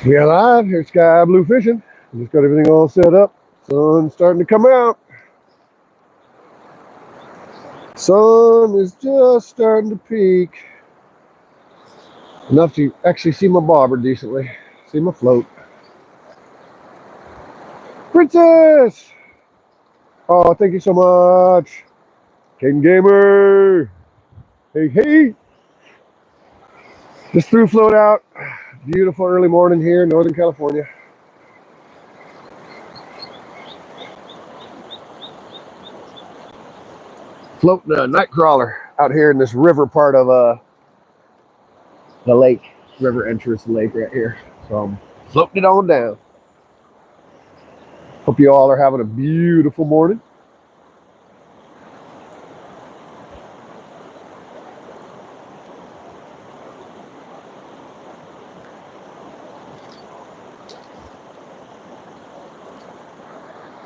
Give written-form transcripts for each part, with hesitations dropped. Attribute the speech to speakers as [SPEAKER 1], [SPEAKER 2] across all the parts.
[SPEAKER 1] We are live. Here's Sky Blue Fishing. Just got everything all set up. Sun's starting to come out. Sun is just starting to peak. Enough to actually see my bobber decently. See my float. Princess! Oh, thank you so much. King Gamer! Hey, hey! Just threw float out. Beautiful early morning here in Northern California. Floating a night crawler out here in this river part of the lake. River entrance lake right here. So I'm floating it on down. Hope you all are having a beautiful morning.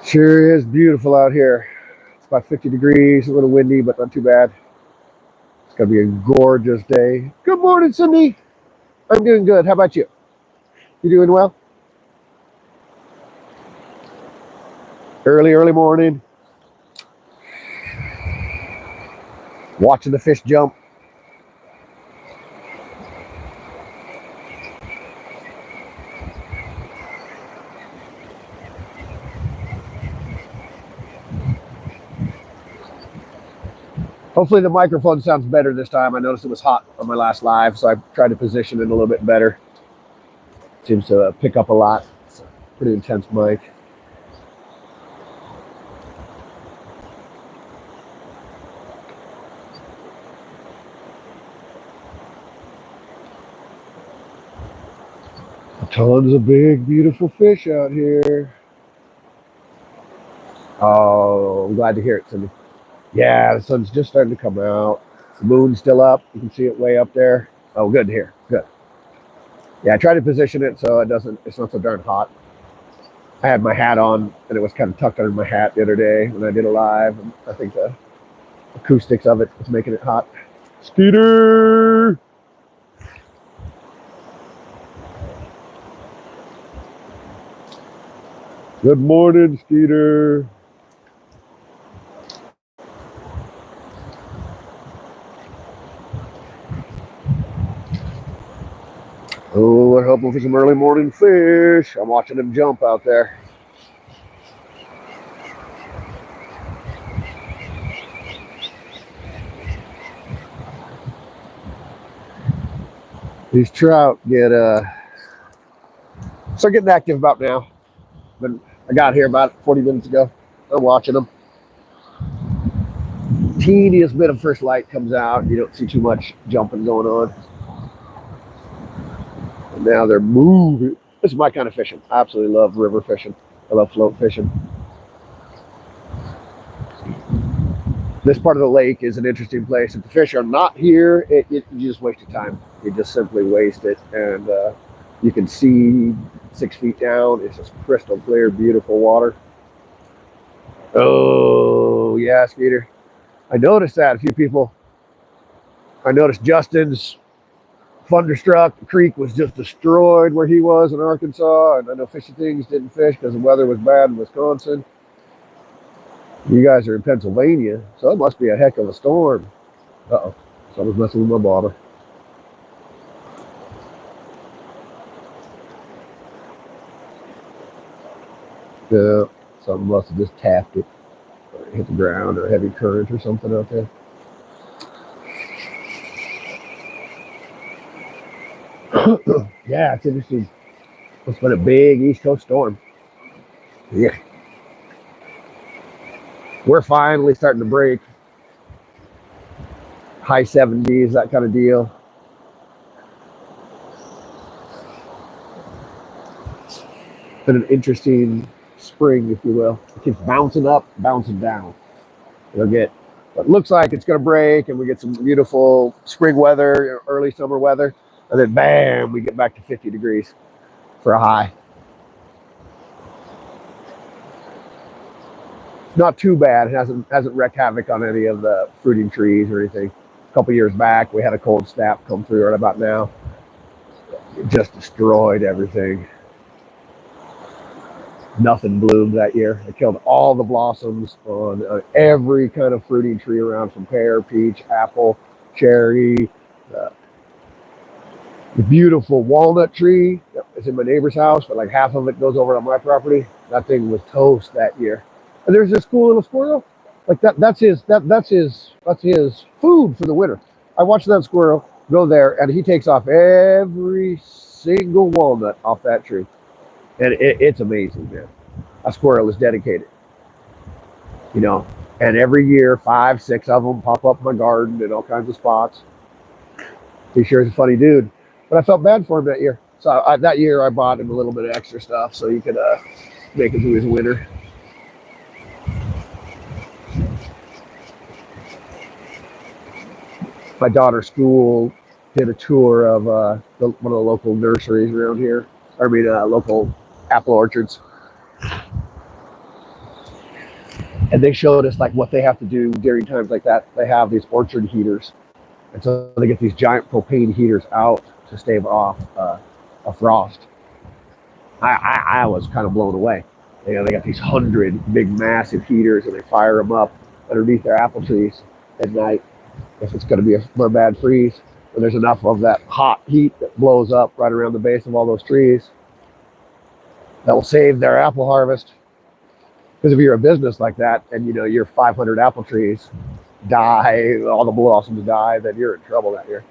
[SPEAKER 1] Sure is beautiful out here. It's about 50 degrees, a little windy, but not too bad. It's going to be a gorgeous day. Good morning, Cindy. I'm doing good. How about you? You doing well? Early morning. Watching the fish jump. Hopefully the microphone sounds better this time. I noticed it was hot on my last live, so I tried to position it a little bit better. Seems to pick up a lot. It's a pretty intense mic. Tons of big, beautiful fish out here. Oh, I'm glad to hear it, Cindy. Yeah, the sun's just starting to come out. The moon's still up. You can see it way up there. Oh, good to hear. Good. Yeah, I tried to position it so it's not so darn hot. I had my hat on and it was kind of tucked under my hat the other day when I did a live. And I think the acoustics of it was making it hot. Skeeter! Good morning, Skeeter. Oh, we're hoping for some early morning fish. I'm watching them jump out there. These trout start getting active about now. But I got here about 40 minutes ago. I'm watching them. Teeniest bit of first light comes out. You don't see too much jumping going on. And now they're moving. This is my kind of fishing. I absolutely love river fishing. I love float fishing. This part of the lake is an interesting place. If the fish are not here, you just waste your time. You just simply waste it. And you can see 6 feet down. It's just crystal clear, beautiful water. Oh, yeah, Skeeter. I noticed that. A few people. I noticed Justin's Thunderstruck Creek was just destroyed where he was in Arkansas. And I know Fishy Things didn't fish because the weather was bad in Wisconsin. You guys are in Pennsylvania, so it must be a heck of a storm. Uh-oh. Someone's messing with my bobber. Yeah, something must have just tapped it. Or hit the ground or a heavy current or something out there. Yeah, it's interesting. It's been a big East Coast storm. Yeah. We're finally starting to break. High 70s, that kind of deal. Been an interesting spring, if you will. It keeps bouncing up, bouncing down. You'll get what looks like it's going to break, and we get some beautiful spring weather, early summer weather, and then bam, we get back to 50 degrees for a high. Not too bad. It hasn't wreaked havoc on any of the fruiting trees or anything. A couple years back, we had a cold snap come through right about now. It just destroyed everything. Nothing bloomed that year. It killed all the blossoms on every kind of fruiting tree around, from pear, peach, apple, cherry. Uh, the beautiful walnut tree that is in my neighbor's house, but like half of it goes over on my property. That thing was toast that year. And there's this cool little squirrel. Like that's his food for the winter. I watched that squirrel go there, and he takes off every single walnut off that tree, and it's amazing, man. A squirrel is dedicated, you know. And every year, 5, 6 of them pop up in my garden in all kinds of spots. He sure is a funny dude, but I felt bad for him that year. So that year, I bought him a little bit of extra stuff so he could make it through his winter. My daughter's school did a tour of one of the local nurseries around here. I mean, local apple orchards. And they showed us like what they have to do during times like that. They have these orchard heaters, and so they get these giant propane heaters out to stave off a frost. I was kind of blown away. You know, they got these 100 big, massive heaters, and they fire them up underneath their apple trees at night if it's going to be a bad freeze. And there's enough of that hot heat that blows up right around the base of all those trees that will save their apple harvest. Because if you're a business like that, and you know your 500 apple trees die, all the blossoms die, then you're in trouble that year.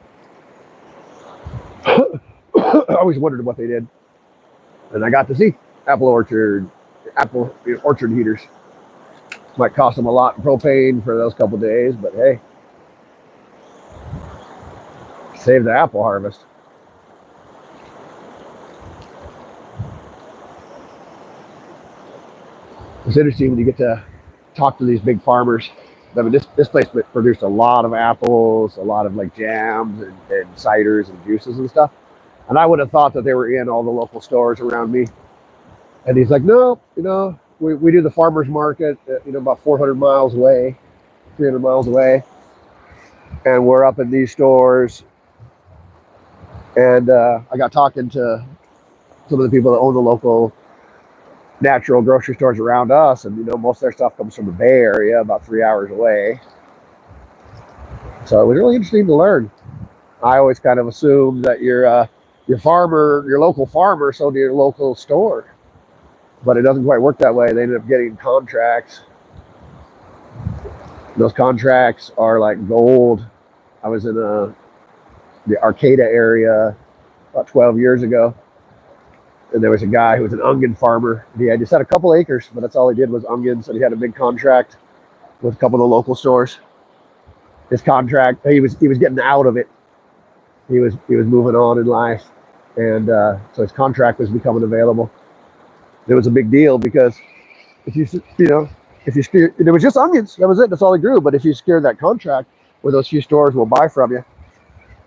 [SPEAKER 1] I always wondered what they did, and I got to see apple orchard heaters. Might cost them a lot in propane for those couple days, but hey, save the apple harvest. It's interesting when you get to talk to these big farmers. I mean, this place produced a lot of apples, a lot of like jams and ciders and juices and stuff. And I would have thought that they were in all the local stores around me. And he's like, no, you know, we do the farmer's market, about 400 miles away, 300 miles away. And we're up in these stores. And I got talking to some of the people that own the local natural grocery stores around us, and most of their stuff comes from the Bay Area, about 3 hours away. So it was really interesting to learn. I always kind of assumed that your local farmer sold to your local store, but it doesn't quite work that way. They end up getting contracts. Those contracts are like gold. I was in the Arcata area about 12 years ago, and there was a guy who was an onion farmer. He had just had a couple acres, but that's all he did was onions. And he had a big contract with a couple of the local stores. His contract, he was getting out of it. He was moving on in life, and so his contract was becoming available. It was a big deal because if you scare, it was just onions. That was it. That's all he grew. But if you secure that contract where those few stores will buy from you,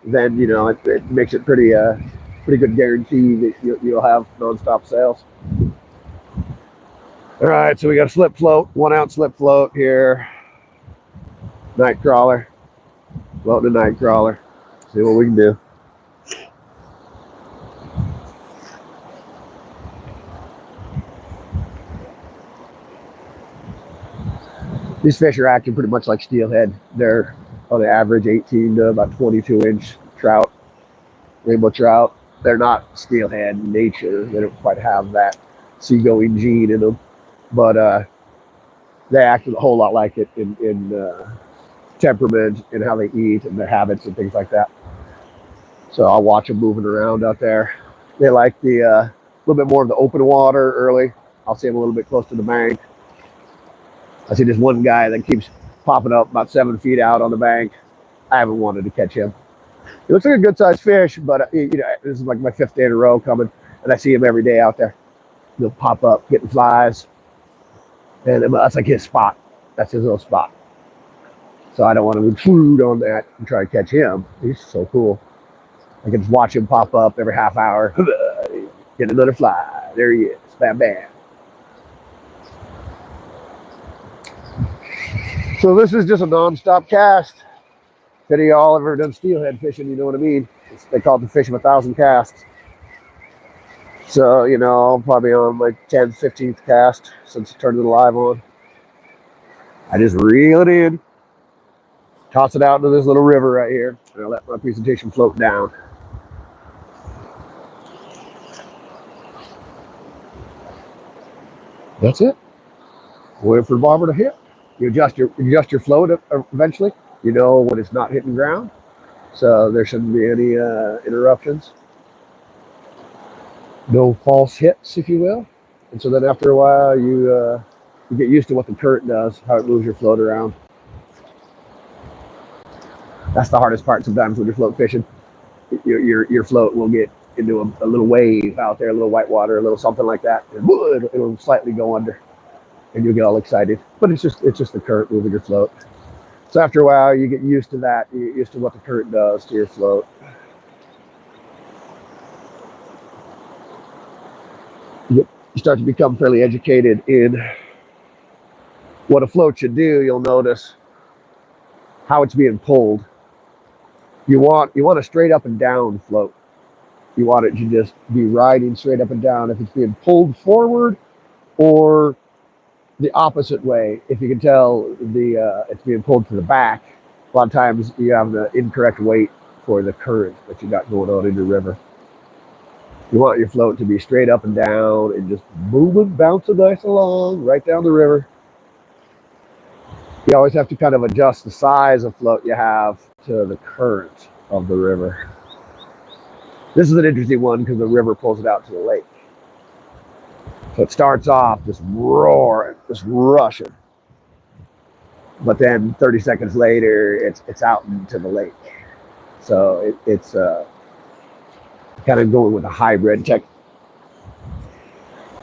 [SPEAKER 1] then it makes it pretty good guarantee that you'll have nonstop sales. All right, so we got a slip float, 1 ounce slip float here. Night crawler, floating a night crawler. See what we can do. These fish are acting pretty much like steelhead. They're on the average 18 to about 22-inch trout, rainbow trout. They're not steelhead in nature. They don't quite have that seagoing gene in them, but they act a whole lot like it in temperament and how they eat and their habits and things like that. So I'll watch them moving around out there. They like the little bit more of the open water early. I'll see them a little bit close to the bank. I see this one guy that keeps popping up about 7 feet out on the bank. I haven't wanted to catch him. He looks like a good sized fish, but this is like my 5th day in a row coming, and I see him every day out there. He'll pop up getting flies, and that's like his spot. That's his little spot. So I don't want to intrude on that and try to catch him. He's so cool. I can just watch him pop up every half hour. Get another fly. There he is. Bam, bam. So this is just a non-stop cast. If any of y'all ever done steelhead fishing, you know what I mean. They call it the fish of 1,000 casts. So, you know, I'm probably on my 10th, 15th cast since turning the live on. I just reel it in, toss it out into this little river right here, and I let my presentation float down. That's it. Wait for the bobber to hit. You adjust your float eventually. You know when it's not hitting ground, so there shouldn't be any interruptions. No false hits, if you will. And so then after a while, you get used to what the current does, how it moves your float around. That's the hardest part sometimes when you're float fishing. Your float will get into a little wave out there, a little white water, a little something like that, and it'll slightly go under, and you'll get all excited. But it's just the current moving your float. So after a while, you get used to that. You get used to what the current does to your float. You start to become fairly educated in what a float should do. You'll notice how it's being pulled. You want a straight up and down float. You want it to just be riding straight up and down. If it's being pulled forward or the opposite way, if you can tell it's being pulled to the back, a lot of times you have the incorrect weight for the current that you got going on in the river. You want your float to be straight up and down and just moving, bouncing nice along right down the river. You always have to kind of adjust the size of float you have to the current of the river. This is an interesting one because the river pulls it out to the lake. So it starts off just roaring, just rushing. But then 30 seconds later, it's out into the lake. So it's kind of going with a hybrid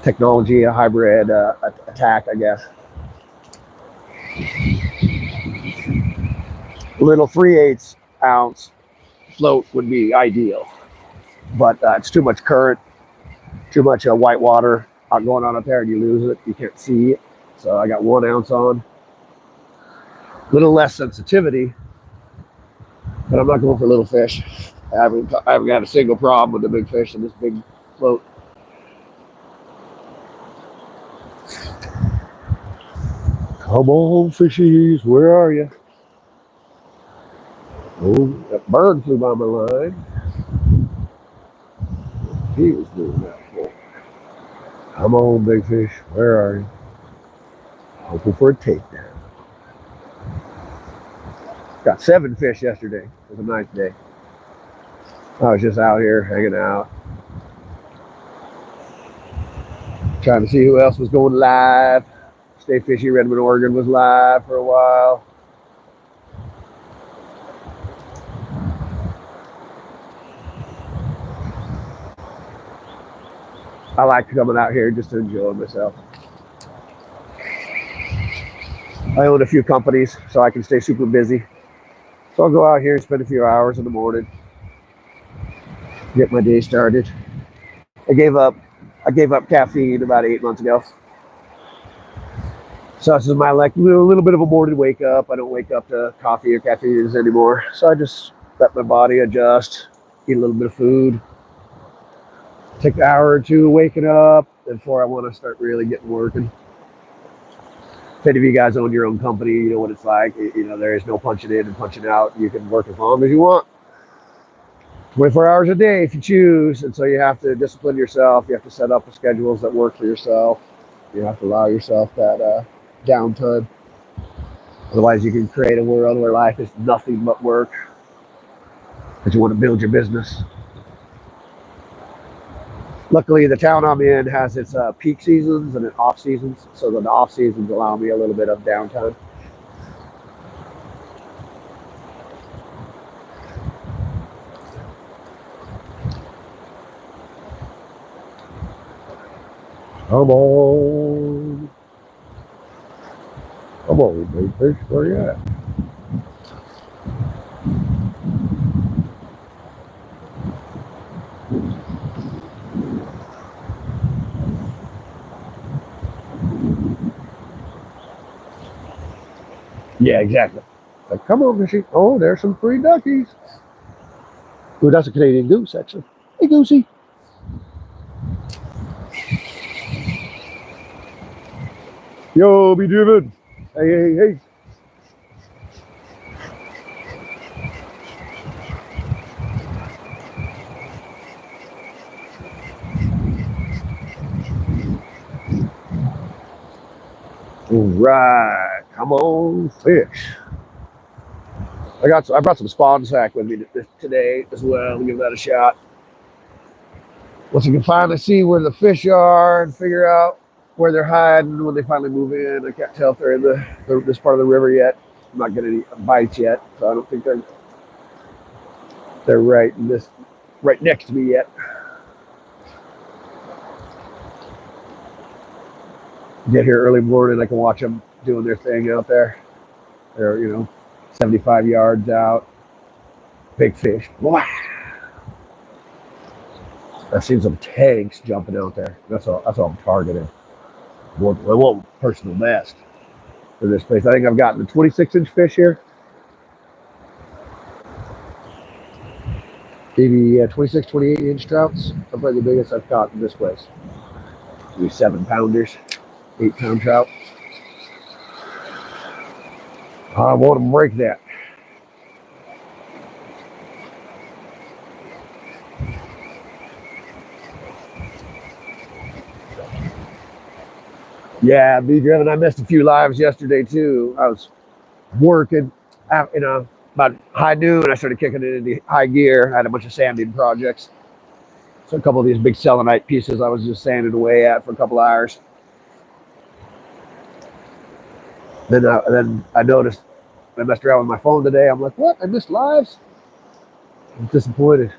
[SPEAKER 1] technology, a hybrid attack, I guess. Little 3/8 ounce float would be ideal, but it's too much current, too much white water going on up there, and you lose it. You can't see it. So I got 1 ounce on. A little less sensitivity, but I'm not going for little fish. I haven't got a single problem with the big fish in this big float. Come on, fishies, where are you? Oh, that bird flew by my line. He was doing that for. Come on, big fish, where are you? Hoping for a takedown. Got 7 fish yesterday. It was a nice day. I was just out here hanging out, trying to see who else was going live. Stay Fishy Redmond, Oregon was live for a while. I like coming out here just to enjoy myself. I own a few companies, so I can stay super busy. So I'll go out here and spend a few hours in the morning, get my day started. I gave up caffeine about 8 months ago. So this is my little bit of a morning wake up. I don't wake up to coffee or caffeine anymore. So I just let my body adjust, eat a little bit of food, take an hour or two waking up before I want to start really getting working. If any of you guys own your own company, you know what it's like. You know, there is no punching in and punching out. You can work as long as you want. 24 hours a day if you choose. And so you have to discipline yourself. You have to set up schedules that work for yourself. You have to allow yourself that downtime. Otherwise, you can create a world where life is nothing but work. But you want to build your business. Luckily, the town I'm in has its peak seasons and its off seasons. So the off seasons allow me a little bit of downtime. Come on. Come on, big fish. Where you at? Yeah, exactly. Like, come on, fishy. Oh, there's some free duckies. Ooh, that's a Canadian goose, actually. Hey, goosey. Yo, be driven. Hey, hey, hey. All right, come on, fish. I brought some spawn sack with me today as well. Give that a shot. Once you can finally see where the fish are and figure out where they're hiding when they finally move in. I can't tell if they're in this part of the river yet. I'm not getting any bites yet, so I don't think they're right next to me yet. Get here early morning, I can watch them doing their thing out there. They're 75 yards out. Big fish. Wow. I've seen some tanks jumping out there. That's all I'm targeting. I want personal best for this place. I think I've gotten a 26-inch fish here. Maybe 26, 28-inch trouts. Probably the biggest I've caught in this place. Maybe 7-pounders, 8-pound trout. I want to break that. Yeah, be driven. I missed a few lives yesterday too. I was working, about high noon. I started kicking it into high gear. I had a bunch of sanding projects. So a couple of these big selenite pieces I was just sanding away at for a couple hours. Then I noticed I messed around with my phone today. I'm like, what? I missed lives? I'm disappointed.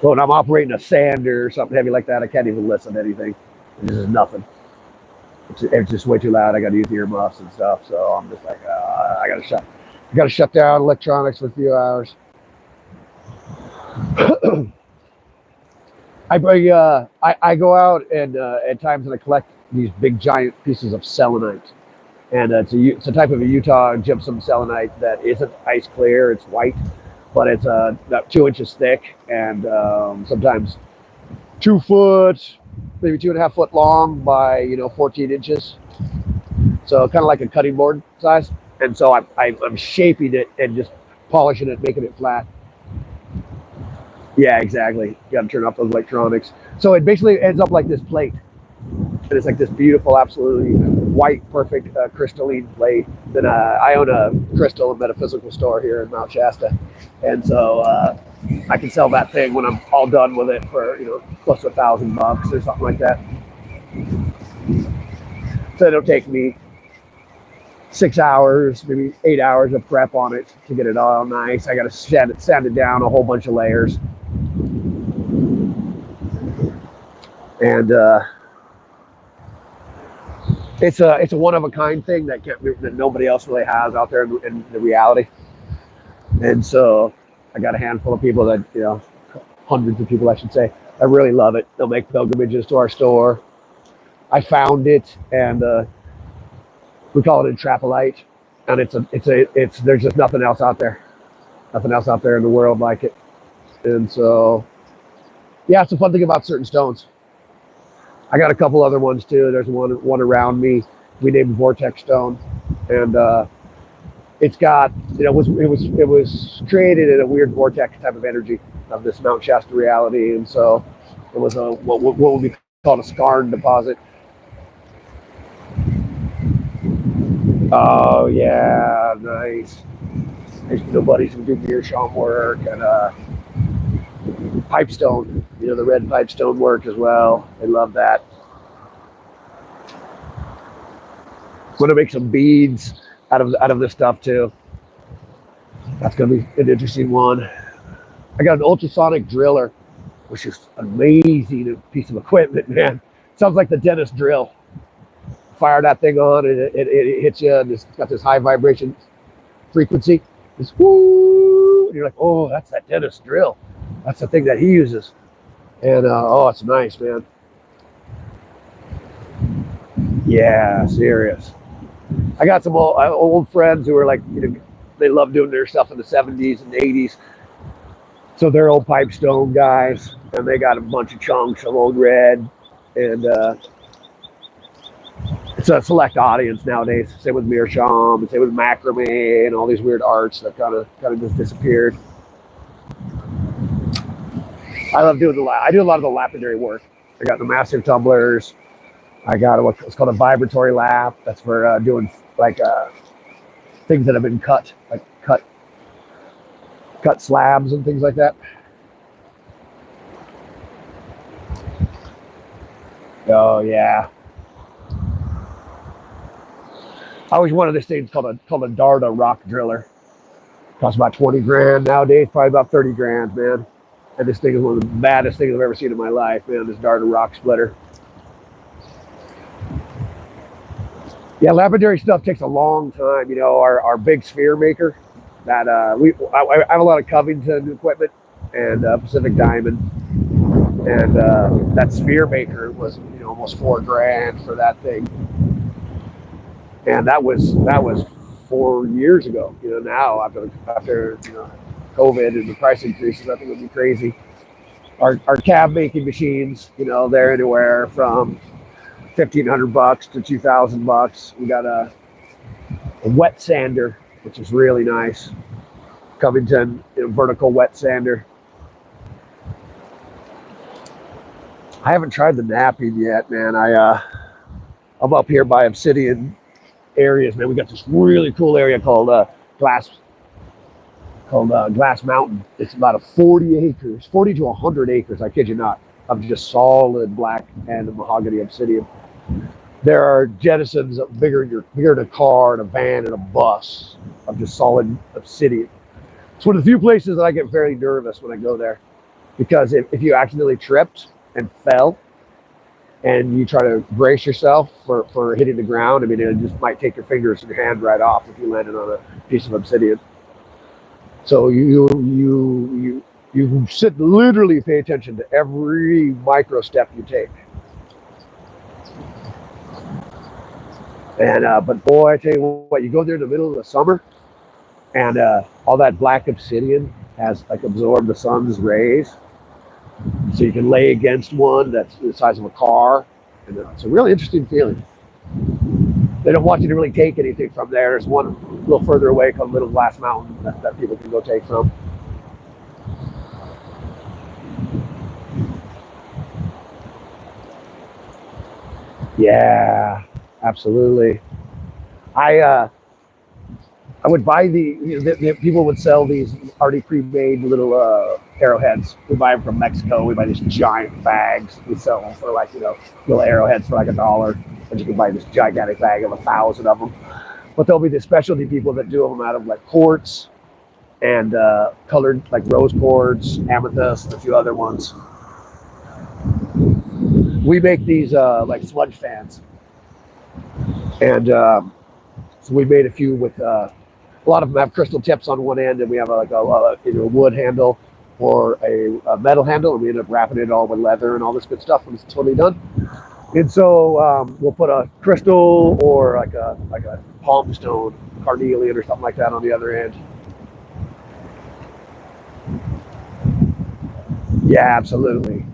[SPEAKER 1] Well, when I'm operating a sander or something heavy like that, I can't even listen to anything. This is nothing. It's just way too loud. I got to use earmuffs and stuff. So I'm just like, I got to shut down electronics for a few hours. I go out and at times and I collect these big giant pieces of selenite, and it's a type of a Utah gypsum selenite that isn't ice clear. It's white, but it's about 2 inches thick and sometimes 2 foot, maybe 2.5 foot long by 14 inches. So kind of like a cutting board size. And so I'm shaping it and just polishing it, making it flat. Yeah, exactly. You got to turn off those electronics. So it basically ends up like this plate. And it's like this beautiful, absolutely white, perfect crystalline plate. Then I own a crystal and metaphysical store here in Mount Shasta. And so I can sell that thing when I'm all done with it for, close to $1,000 or something like that. So it'll take me 6 hours, maybe 8 hours of prep on it to get it all nice. I got to sand it down a whole bunch of layers. And it's a one of a kind thing that nobody else really has out there in the reality. And so I got a handful of people that hundreds of people I should say that really love it. They'll make pilgrimages to our store. I found it, and we call it intrapolite, and it's there's just nothing else out there in the world like it. And so yeah, it's a fun thing about certain stones. I got a couple other ones too. There's one around me we named Vortex Stone, and it's got it was created in a weird vortex type of energy of this Mount Shasta reality, and so it was what would be called a skarn deposit. Oh yeah, nice. I used to know buddies who do meerschaum work and pipestone, the red pipestone work as well. They love that. I'm gonna make some beads out of this stuff too. That's gonna be an interesting one. I got an ultrasonic driller, which is an amazing piece of equipment, man. Sounds like the dentist drill. Fire that thing on, and it hits you, and it's got this high vibration frequency. This whoo, and you're like, oh, that's that dentist drill. That's the thing that he uses. And it's nice, man. Yeah, serious. I got some old friends who are like, they love doing their stuff in the 70s and 80s. So they're old pipestone guys, and they got a bunch of chunks of old red, and it's a select audience nowadays. Same with meerschaum, same with macrame, and all these weird arts that kind of just disappeared. I love doing I do a lot of the lapidary work. I got the massive tumblers. I got what's called a vibratory lap. That's for doing like things that have been cut, like cut slabs and things like that. Oh yeah. I always wanted this thing called a Darda rock driller. Costs about 20 grand nowadays, probably about 30 grand, man. And this thing is one of the baddest things I've ever seen in my life, man. This Darda rock splitter. Yeah, lapidary stuff takes a long time. You know, our big sphere maker. That I have a lot of Covington equipment and Pacific Diamond, and that sphere maker was almost 4 grand for that thing. And that was 4 years ago. Now after COVID and the price increases, I think it would be crazy. Our cab making machines, they're anywhere from $1,500 to $2,000. We got a wet sander, which is really nice. Covington vertical wet sander. I haven't tried the napping yet, man. I'm up here by Obsidian areas, man. We got this really cool area called Glass Mountain. It's about 40 to 100 acres. I kid you not, of just solid black and mahogany obsidian. There are jettisons bigger than a car and a van and a bus of just solid obsidian. It's one of the few places that I get very nervous when I go there, because if you accidentally tripped and fell and you try to brace yourself for hitting the ground, I mean, it just might take your fingers and your hand right off if you landed on a piece of obsidian. So you sit literally pay attention to every micro step you take. And but boy, I tell you what, you go there in the middle of the summer, and all that black obsidian has absorbed the sun's rays, so you can lay against one that's the size of a car, and it's a really interesting feeling. They don't want you to really take anything from there. There's one a little further away called Little Glass Mountain that people can go take from. Yeah, absolutely. I would buy the people would sell these already pre-made little arrowheads. We buy them from Mexico. We buy these giant bags. We sell them for little arrowheads for $1, but you can buy this gigantic bag of 1,000 of them. But there'll be the specialty people that do them out of quartz and colored rose quartz, amethyst, and a few other ones. We make these sludge fans, and so we made a few with. A lot of them have crystal tips on one end, and we have either a wood handle or a metal handle, and we end up wrapping it all with leather and all this good stuff when it's totally done. And so we'll put a crystal or like a palm stone, carnelian or something like that on the other end. Yeah, absolutely.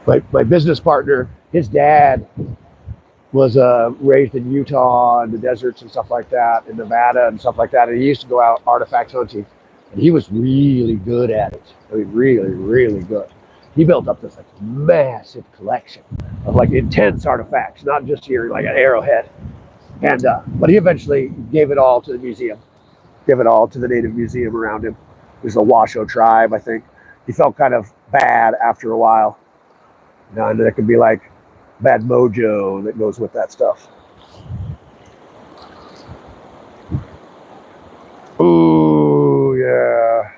[SPEAKER 1] My business partner, his dad was raised in Utah and the deserts and stuff like that, in Nevada and stuff like that. And he used to go out artifact hunting, and he was really good at it. I mean, really, really good. He built up this massive collection of intense artifacts, not just here an arrowhead. And but he eventually gave it all to the museum, gave it all to the native museum around him. It was the Washoe tribe, I think. He felt kind of bad after a while. And there could be bad mojo that goes with that stuff. Ooh, yeah.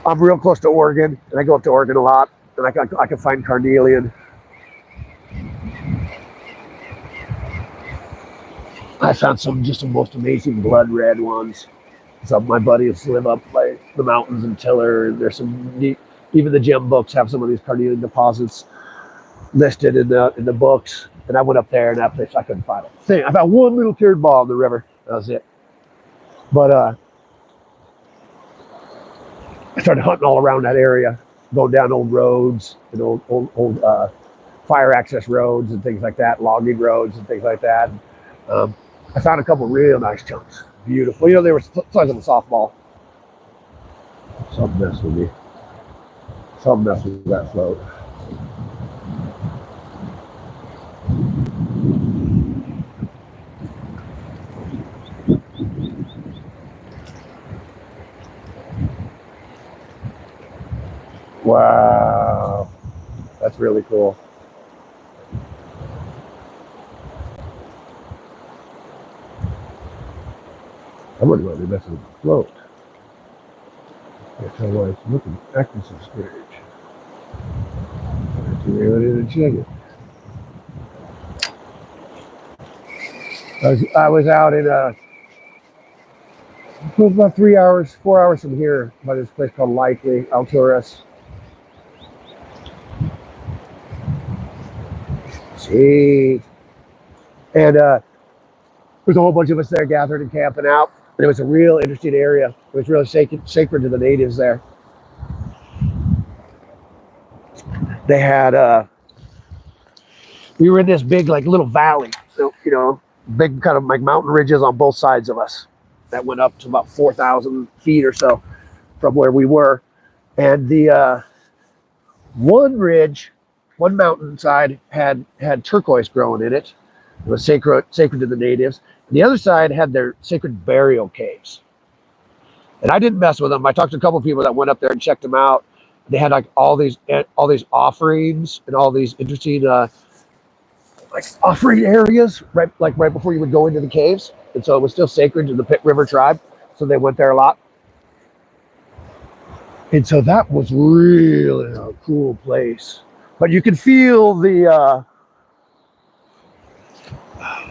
[SPEAKER 1] I'm real close to Oregon, and I go up to Oregon a lot, and I can find carnelian. I found some most amazing blood red ones. Some of my buddies live up by the mountains in Tiller, and there's some neat. Even the gem books have some of these carnelian deposits listed in the books. And I went up there, and that place I couldn't find a thing. I found one little tiered ball in the river. That was it. But I started hunting all around that area, going down old roads and old fire access roads and things like that, logging roads and things like that. Um, I found a couple real nice chunks. Beautiful. They were the size of a softball. Something messed with me. Something messed with that float. Wow. That's really cool. I wouldn't want to be messing with the float. That's how it's looking, acting so strange. I have to reel it in and check it. I was out in it was about 3 hours, 4 hours from here by this place called Likely, Alturas. Sweet. And there's a whole bunch of us there gathered and camping out. And it was a real interesting area. It was really sacred to the natives there. They had, we were in this big, like, little valley. So, big kind of like mountain ridges on both sides of us that went up to about 4,000 feet or so from where we were. And the one ridge, one mountainside had turquoise growing in it. It was sacred to the natives. And the other side had their sacred burial caves. And I didn't mess with them. I talked to a couple of people that went up there and checked them out. They had like all these offerings and all these interesting like offering areas right before you would go into the caves. And so it was still sacred to the Pit River tribe. So they went there a lot. And so that was really a cool place. But you could feel the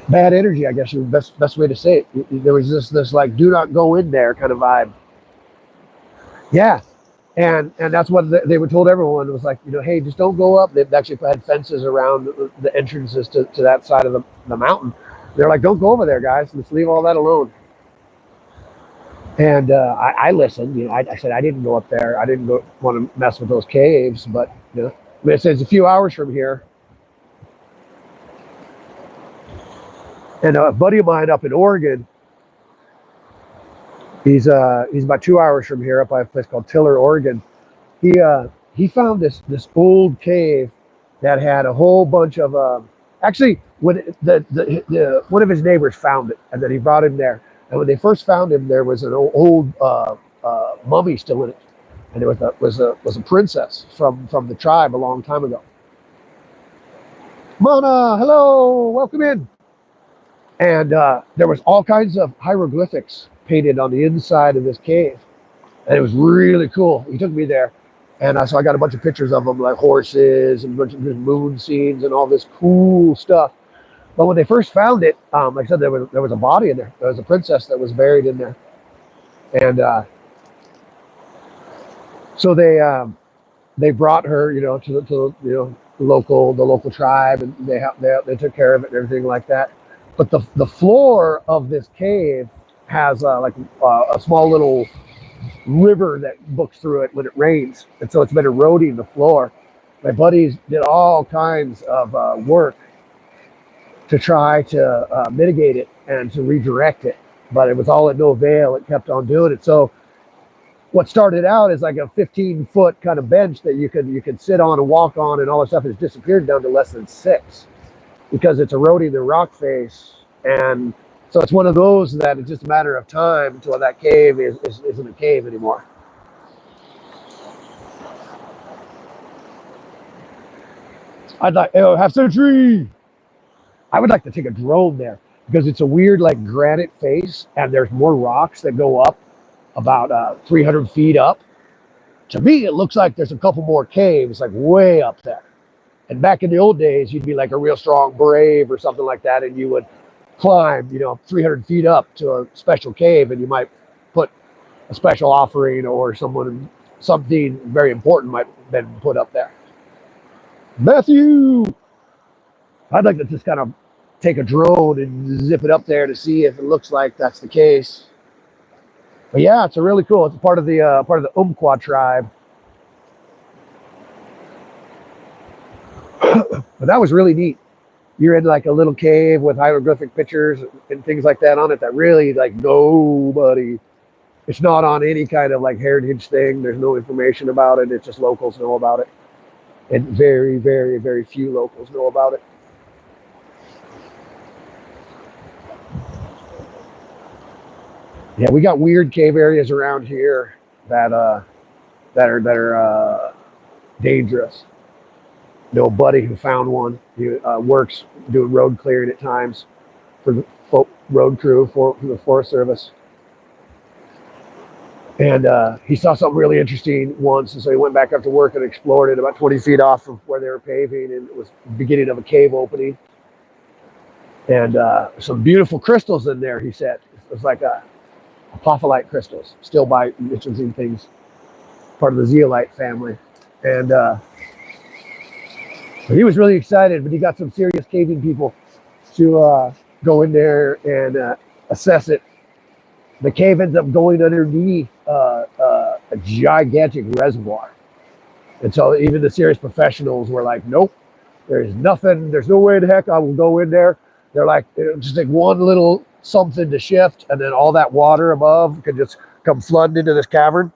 [SPEAKER 1] bad energy, I guess is the best way to say it. There was this like, do not go in there kind of vibe. Yeah. And that's what they were told everyone. It was like, hey, just don't go up. They actually had fences around the entrances to that side of the mountain. They're like, don't go over there, guys. Let's leave all that alone. And I listened. I said I didn't go up there. I didn't want to mess with those caves. But it says a few hours from here. And a buddy of mine up in Oregon, he's about 2 hours from here, up by a place called Tiller, Oregon. He found this old cave that had a whole bunch of actually when the one of his neighbors found it, and then he brought him there. And when they first found him, there was an old mummy still in it, and it was a princess from the tribe a long time ago. Mona, hello, welcome in. And there was all kinds of hieroglyphics painted on the inside of this cave, and it was really cool. He took me there, and so I got a bunch of pictures of them, like horses and a bunch of moon scenes and all this cool stuff. But when they first found it, like I said, there was a body in there. There was a princess that was buried in there, and so they brought her, to the local tribe, and they took care of it and everything like that. But the floor of this cave has like a small little river that books through it when it rains, and so it's been eroding the floor. My buddies did all kinds of work to try to mitigate it and to redirect it, but it was all at no avail. It kept on doing it. So what started out as like a 15-foot kind of bench that you could sit on and walk on and all that stuff has disappeared down to less than 6. Because it's eroding the rock face. And so it's one of those that it's just a matter of time until that cave isn't a cave anymore. I'd like, half century. I would like to take a drone there because it's a weird like granite face, and there's more rocks that go up about 300 feet up. To me, it looks like there's a couple more caves like way up there. And back in the old days, you'd be like a real strong brave or something like that, and you would climb, 300 feet up to a special cave, and you might put a special offering or something very important might have been put up there. Matthew, I'd like to just kind of take a drone and zip it up there to see if it looks like that's the case. But yeah, it's a really cool. It's part of the Umpqua tribe. But that was really neat. You're in like a little cave with hieroglyphic pictures and things like that on it that really like nobody. It's not on any kind of like heritage thing. There's no information about it. It's just locals know about it, and very, very, very few locals know about it. Yeah, we got weird cave areas around here that that are dangerous. Know a buddy who found one. He works doing road clearing at times for the road crew for the Forest Service. And he saw something really interesting once, and so he went back up to work and explored it about 20 feet off of where they were paving, and it was the beginning of a cave opening. And some beautiful crystals in there, he said. It was like apophyllite crystals, still by interesting things, part of the zeolite family. And he was really excited, but he got some serious caving people to go in there and assess it. The cave ends up going underneath a gigantic reservoir. And so even the serious professionals were like, nope, there's nothing, there's no way the heck I will go in there. They're like, just like one little something to shift, and then all that water above can just come flooding into this cavern.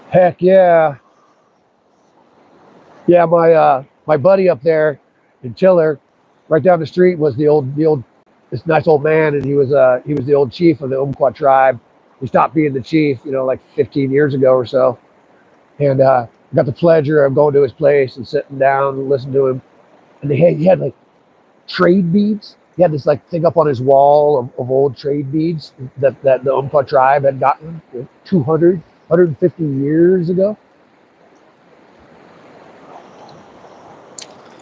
[SPEAKER 1] Heck yeah. Yeah, my buddy up there in Chiller, right down the street was the old this nice old man, and he was the old chief of the Umpqua tribe. He stopped being the chief, like 15 years ago or so, and got the pleasure of going to his place and sitting down and listening to him. And he had like trade beads. He had this like thing up on his wall of old trade beads that the Umpqua tribe had gotten 200, 150 years ago.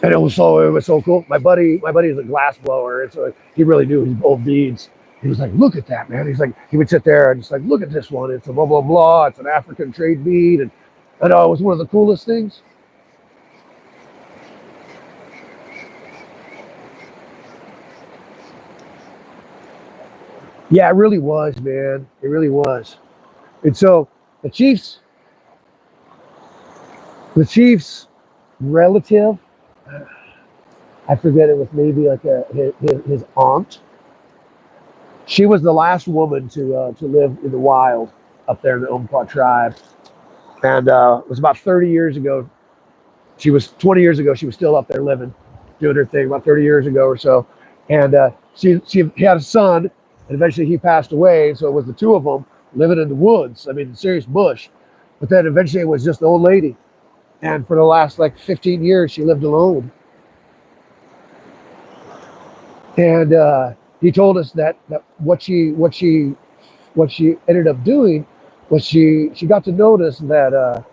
[SPEAKER 1] And it was so cool. My buddy is a glass blower, and so he really knew his old beads. He was like, "Look at that, man!" He's like, he would sit there and just like, "Look at this one. It's a blah blah blah. It's an African trade bead," and I know it was one of the coolest things. Yeah, it really was, man. It really was. And so the Chiefs relative, I forget, it was maybe like his aunt. She was the last woman to live in the wild up there in the Umpqua tribe, and it was about 30 years ago. She was 20 years ago. She was still up there living, doing her thing. About 30 years ago or so, and she had a son, and eventually he passed away. So it was the two of them living in the woods. I mean, serious bush. But then eventually it was just the old lady, and for the last like 15 years she lived alone. And he told us that what she ended up doing was she got to notice that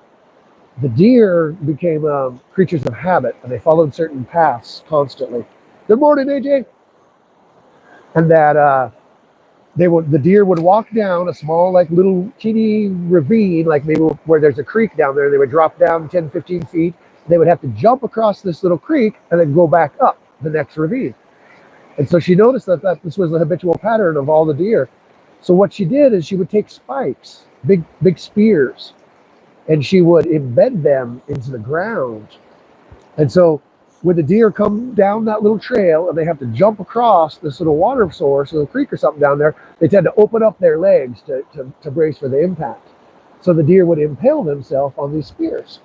[SPEAKER 1] the deer became creatures of habit, and they followed certain paths constantly. Good morning, AJ. And that the deer would walk down a small like little teeny ravine, like maybe where there's a creek down there. They would drop down 10, 15 feet. They would have to jump across this little creek and then go back up the next ravine. And so she noticed that this was a habitual pattern of all the deer. So what she did is she would take spikes, big spears, and she would embed them into the ground. And so when the deer come down that little trail and they have to jump across this little water source or a creek or something down there, they tend to open up their legs to brace for the impact. So the deer would impale themselves on these spears.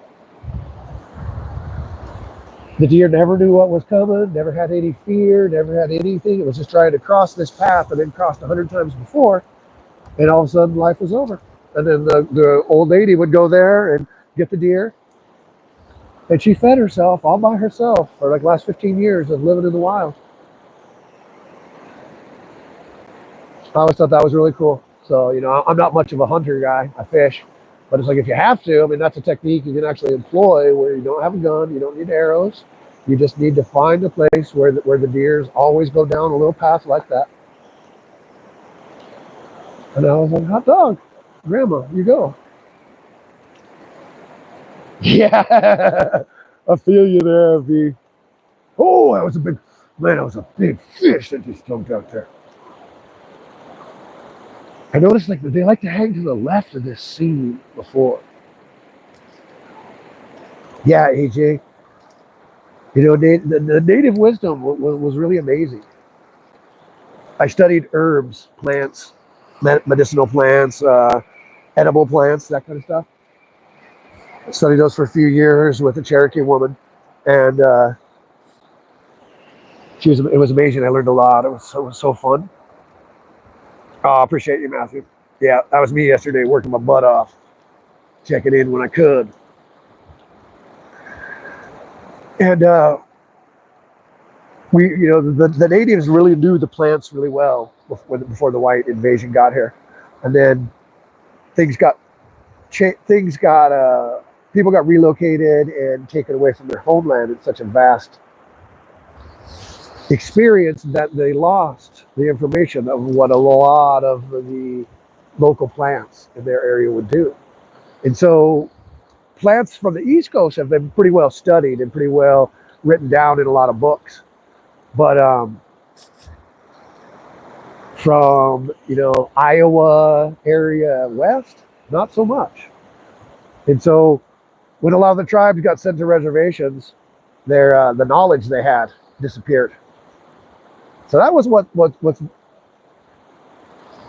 [SPEAKER 1] The deer never knew what was coming, never had any fear, never had anything. It was just trying to cross this path that it had crossed 100 times before, and all of a sudden life was over. And then the old lady would go there and get the deer, and she fed herself all by herself for like the last 15 years of living in the wild. I always thought that was really cool. So, I'm not much of a hunter guy. I fish. But it's like if you have to, I mean, that's a technique you can actually employ where you don't have a gun, you don't need arrows. You just need to find a place where the deers always go down a little path like that. And I was like, hot dog, Grandma, you go. Yeah, I feel you there, V. Oh, that was a big, man, that was a big fish that just jumped out there. I noticed like they like to hang to the left of this scene before. Yeah, AJ. You know, the native wisdom was really amazing. I studied herbs, plants, medicinal plants, edible plants, that kind of stuff. I studied those for a few years with a Cherokee woman, and it was amazing. I learned a lot. It was so fun. Oh, I appreciate you, Matthew. Yeah, that was me yesterday, working my butt off, checking in when I could, and the natives really knew the plants really well before the white invasion got here, and then things got things got people got relocated and taken away from their homeland in such a vast experience that they lost the information of what a lot of the local plants in their area would do. And so plants from the East Coast have been pretty well studied and pretty well written down in a lot of books. But from Iowa area west, not so much. And so when a lot of the tribes got sent to reservations, the knowledge they had disappeared. So that was what's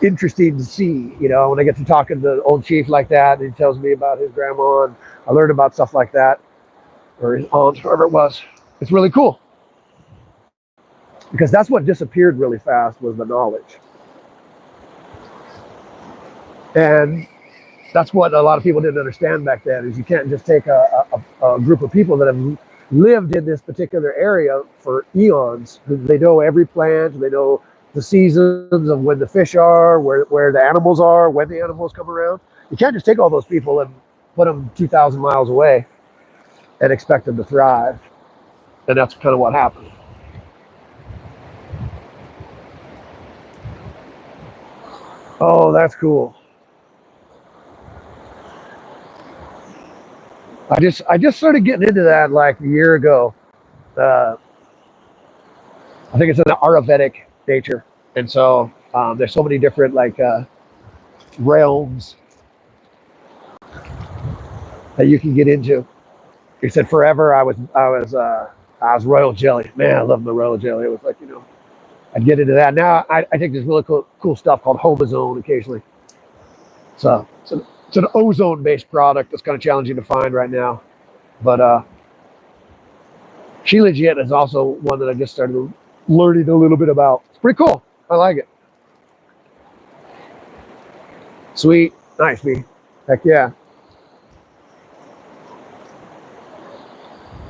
[SPEAKER 1] interesting to see. When I get to talking to the old chief like that, and he tells me about his grandma, and I learned about stuff like that, or his aunt, whoever it was. It's really cool because that's what disappeared really fast was the knowledge, and that's what a lot of people didn't understand back then. Is you can't just take a group of people that have lived in this particular area for eons. They know every plant. They know the seasons of when the fish are, where the animals are, when the animals come around. You can't just take all those people and put them 2,000 miles away and expect them to thrive. And that's kind of what happened. Oh, that's cool. I just started getting into that like a year ago. I think it's in the Ayurvedic nature, and so there's so many different realms that you can get into. He said forever I was royal jelly. Man, I love my royal jelly. It was like I'd get into that. Now I take this really cool stuff called Homazone occasionally. So it's an ozone based product that's kind of challenging to find right now, but Shilajit is also one that I just started learning a little bit about. It's pretty cool. I like it. Sweet, nice, me. Heck yeah.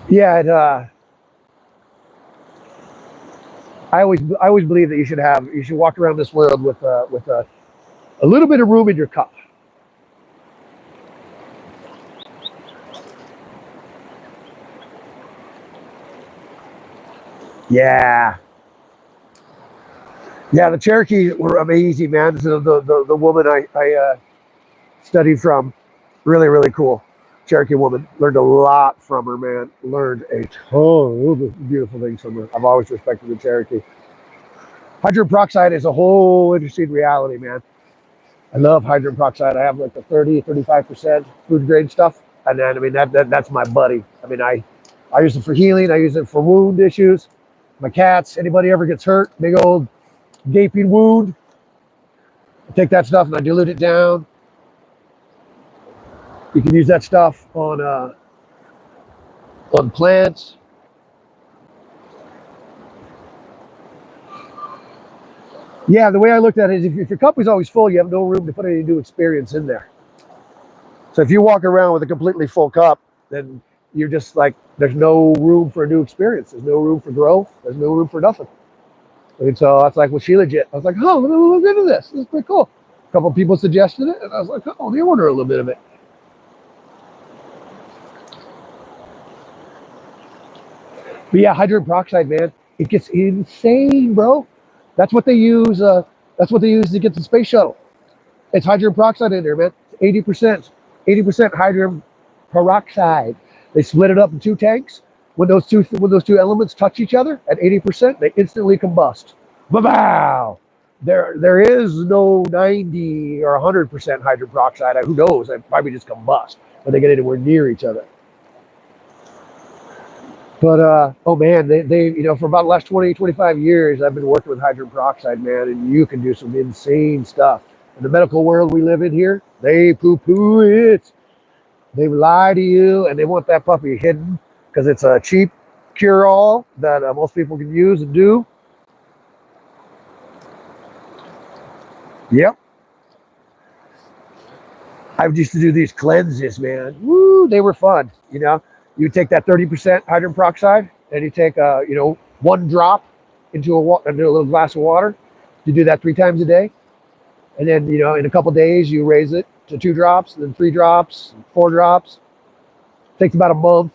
[SPEAKER 1] Yeah, I always believe that you should walk around this world with a little bit of room in your cup. Yeah, yeah. The Cherokee were amazing, man. The woman I studied from, really cool. Cherokee woman. Learned a lot from her, man. Learned a ton of beautiful things from her. I've always respected the Cherokee. Hydrogen peroxide is a whole interesting reality, man. I love hydrogen peroxide. I have like the 35% food grade stuff. And then, I mean, that's my buddy. I mean, I use it for healing. I use it for wound issues. My cats, anybody ever gets hurt, big old gaping wound, I take that stuff and I dilute it down. You can use that stuff on plants. Yeah, the way I looked at it is if your cup is always full, you have no room to put any new experience in there. So if you walk around with a completely full cup, then you're just like, there's no room for a new experience. There's no room for growth. There's no room for nothing. And so that's like with Shilajit. I was like, oh, look into this. This is pretty cool. A couple of people suggested it, and I was like, oh, let me order a little bit of it. But yeah, hydrogen peroxide, man, it gets insane, bro. That's what they use. That's what they use to get the space shuttle. It's hydrogen peroxide in there, man. 80%, 80% hydrogen peroxide. They split it up in 2 tanks. when those two elements touch each other at 80%, they instantly combust. Wow! There is no 90 or 100% hydrogen peroxide. Who knows? They probably just combust when they get anywhere near each other. But oh man, they for about the last 20, 25 years, I've been working with hydrogen peroxide, man, and you can do some insane stuff. In the medical world we live in here, they poo-poo it. They lie to you, and they want that puppy hidden because it's a cheap cure-all that most people can use and do. Yep. I used to do these cleanses, man. Woo, they were fun. You take that 30% hydrogen peroxide, and you take 1 drop into a little glass of water. You do that 3 times a day, and then in a couple of days you raise it to 2 drops, and then 3 drops, 4 drops. Takes about a month,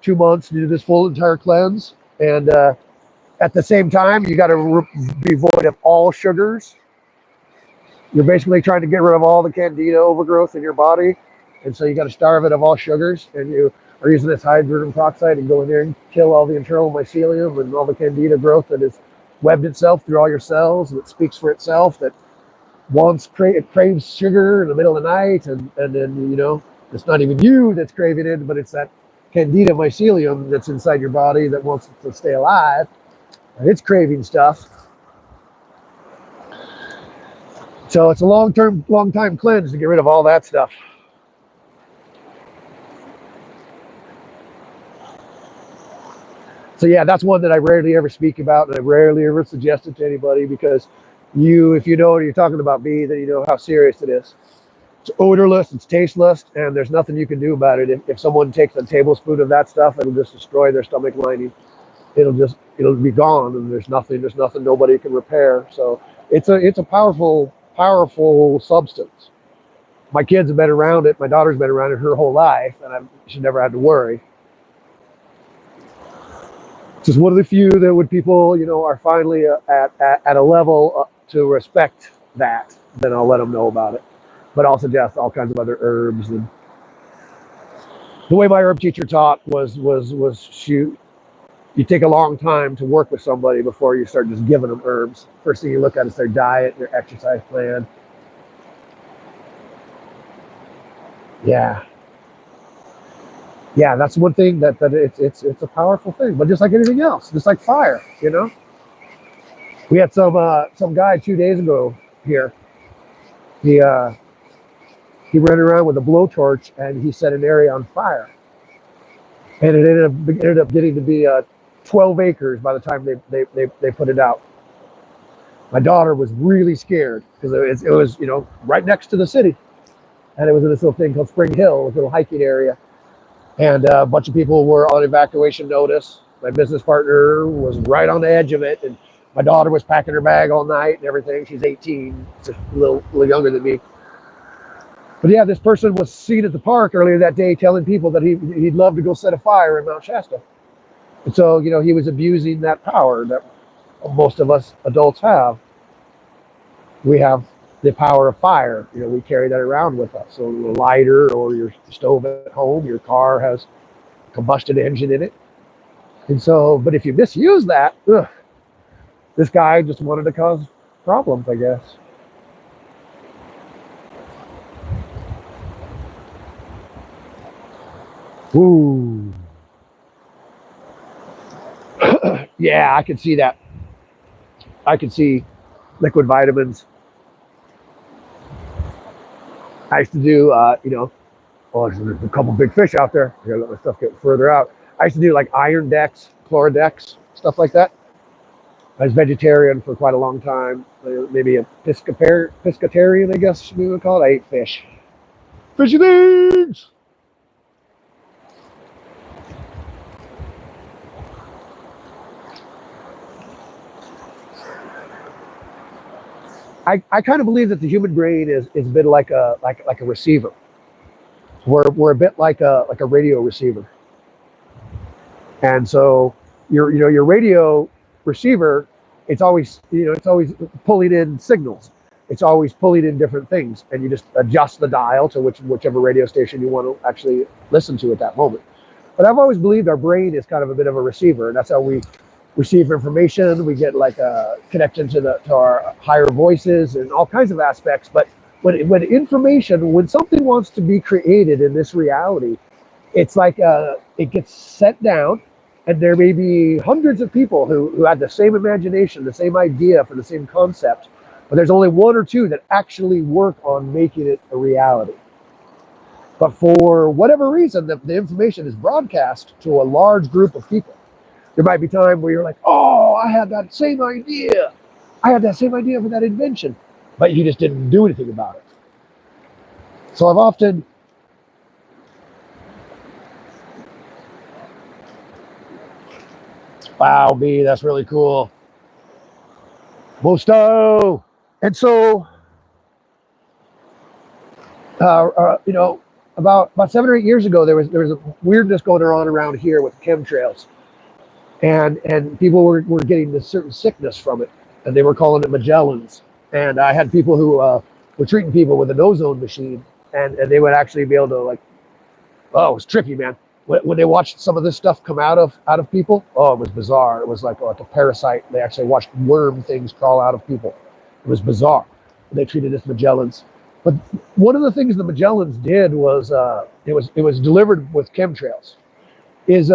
[SPEAKER 1] 2 months to do this full entire cleanse, and at the same time you got to be void of all sugars. You're basically trying to get rid of all the candida overgrowth in your body, and so you got to starve it of all sugars, and you are using this hydrogen peroxide and go in there and kill all the internal mycelium and all the candida growth that has webbed itself through all your cells, and it speaks for itself that it craves sugar in the middle of the night, and then it's not even you that's craving it, but it's that candida mycelium that's inside your body that wants to stay alive, and it's craving stuff. So it's a long time cleanse to get rid of all that stuff. So yeah, that's one that I rarely ever speak about, and I rarely ever suggest it to anybody, because if you know what you're talking about, then you know how serious it is. It's odorless, it's tasteless, and there's nothing you can do about it. If someone takes a tablespoon of that stuff, it'll just destroy their stomach lining. It'll be gone, and there's nothing nobody can repair. So it's a powerful substance. My kids have been around it. My daughter's been around it her whole life, and she never had to worry. Just one of the few that people are finally at a level to respect that. Then I'll let them know about it. But I'll suggest all kinds of other herbs. And the way my herb teacher taught was you take a long time to work with somebody before you start just giving them herbs. First thing you look at is their diet, their exercise plan. Yeah, that's one thing that it's a powerful thing. But just like anything else, just like fire, we had some guy 2 days ago here. He ran around with a blowtorch and he set an area on fire, and it ended up getting to be 12 acres by the time they put it out. My daughter was really scared because it was right next to the city, and it was in this little thing called Spring Hill, a little hiking area, and a bunch of people were on evacuation notice. My business partner was right on the edge of it, and my daughter was packing her bag all night and everything. She's 18, just a little younger than me. But yeah, this person was seen at the park earlier that day telling people that he'd love to go set a fire in Mount Shasta. And so, he was abusing that power that most of us adults have. We have the power of fire. We carry that around with us. So a lighter or your stove at home, your car has a combustion engine in it. And so, but if you misuse that, this guy just wanted to cause problems, I guess. Ooh. Yeah, I can see that. I can see liquid vitamins. I used to do, there's a couple big fish out there. I gotta let my stuff get further out. I used to do like Iron Dex, Chlorodex, stuff like that. I was vegetarian for quite a long time. Maybe a pescatarian, I guess we would call it. I ate fish. Fishy things! I kind of believe that the human brain is a bit like a receiver. We're a bit like a radio receiver, and so your radio receiver, it's always pulling in signals. It's always pulling in different things, and you just adjust the dial to whichever radio station you want to actually listen to at that moment. But I've always believed our brain is kind of a bit of a receiver, and that's how we receive information. We get like a connection to our higher voices and all kinds of aspects. But when something wants to be created in this reality, it's like it gets set down, and there may be hundreds of people who had the same imagination, the same idea for the same concept, but there's only one or two that actually work on making it a reality. But for whatever reason, the information is broadcast to a large group of people. There might be time where you're like, oh, I had that same idea. I had that same idea for that invention, but you just didn't do anything about it. So I've often wow, B, that's really cool. Mosto. And so, about 7 or 8 years ago, there was a weirdness going on around here with chemtrails, and people were getting this certain sickness from it, and they were calling it Magellan's. And I had people who were treating people with an ozone machine, and they would actually be able to oh, it was tricky, man. When they watched some of this stuff come out of people, oh, it was bizarre. It was like a parasite. They actually watched worm things crawl out of people. It was bizarre. They treated it as Magellan's. But one of the things the Magellan's did was it was delivered with chemtrails. It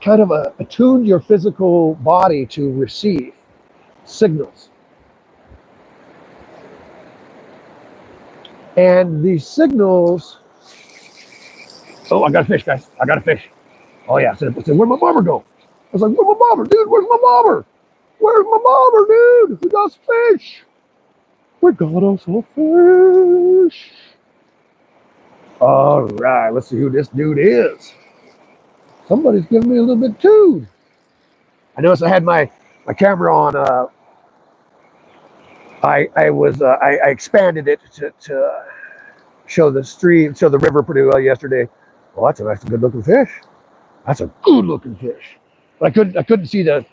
[SPEAKER 1] kind of attuned your physical body to receive signals, and these signals. Oh, I got a fish, guys. I got a fish. Oh, yeah. I said, where'd my bobber go? I was like, where's my bobber? Dude, where's my bobber? Where's my bobber, dude? We got fish. We got us a fish. All right. Let's see who this dude is. Somebody's giving me a little bit too. I noticed I had my camera on. I expanded it to show the stream, show the river pretty well yesterday. Well, that's a good looking fish. That's a good looking fish. But I couldn't see it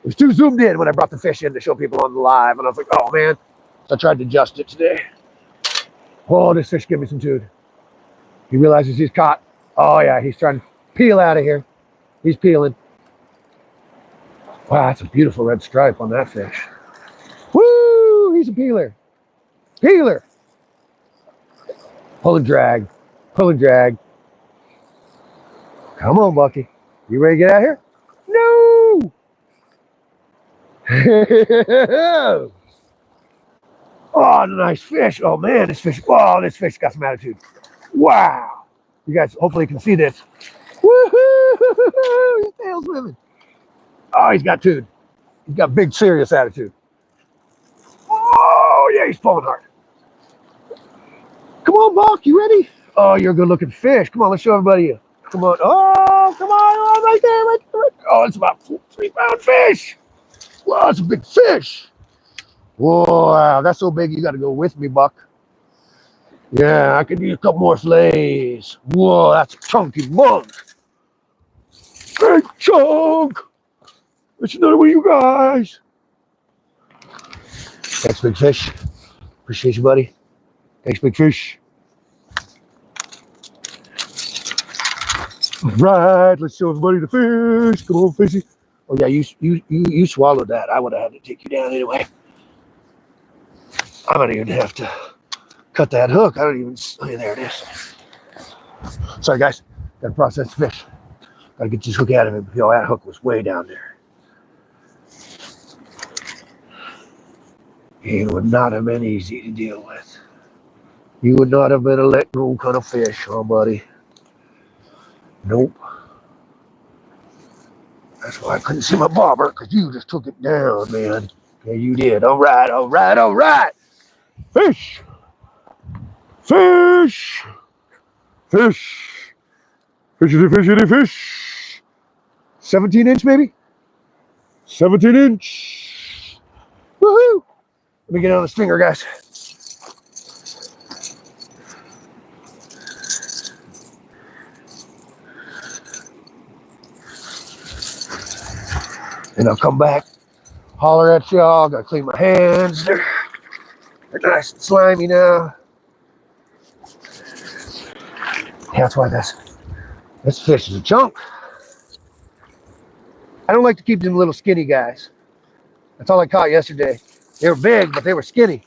[SPEAKER 1] was too zoomed in when I brought the fish in to show people on the live, and I was like, oh man. So I tried to adjust it today. Oh, this fish gave me some food. He realizes he's caught. Oh yeah, he's trying to peel out of here. He's peeling. Wow, that's a beautiful red stripe on that fish. Woo! He's a peeler. Peeler. Pull and drag. Pull and drag. Come on, Bucky. You ready to get out here? No! Oh, nice fish. Oh, man, this fish got some attitude. Wow. You guys hopefully can see this. Woohoo! His tail's moving. Oh, he's got tude. He's got big, serious attitude. Oh, yeah, he's pulling hard. Come on, Buck. You ready? Oh, you're a good-looking fish. Come on, let's show everybody you. Come on. Oh, come on. Oh, right there, right there. Oh, it's about 3-pound fish. Wow, that's a big fish. Whoa, wow, that's so big you got to go with me, Buck. Yeah, I could use a couple more fillets. Whoa, that's a chunky mug. Big chunk. It's another one of you guys. Thanks, big fish. Appreciate you, buddy. Thanks, big fish. All right, let's show everybody the fish. Come on, fishy. Oh yeah, you swallowed that. I would have had to take you down anyway. I might even have to cut that hook. I don't even. Oh, yeah, there it is. Sorry, guys. Got to process the fish. Got to get this hook out of it. Oh, that hook was way down there. He would not have been easy to deal with. You would not have been a let go kind of fish, huh, buddy? Nope. That's why I couldn't see my bobber, because you just took it down, man. Yeah, you did. All right, all right, all right. Fish. Fish. Fish. Fishity, fishity, fish. 17-inch, maybe? 17-inch. Woohoo. Let me get on the stringer, guys. And I'll come back, holler at y'all. Gotta clean my hands. They're nice and slimy now. Yeah, that's This fish is a chunk. I don't like to keep them little skinny guys. That's all I caught yesterday. They were big, but they were skinny.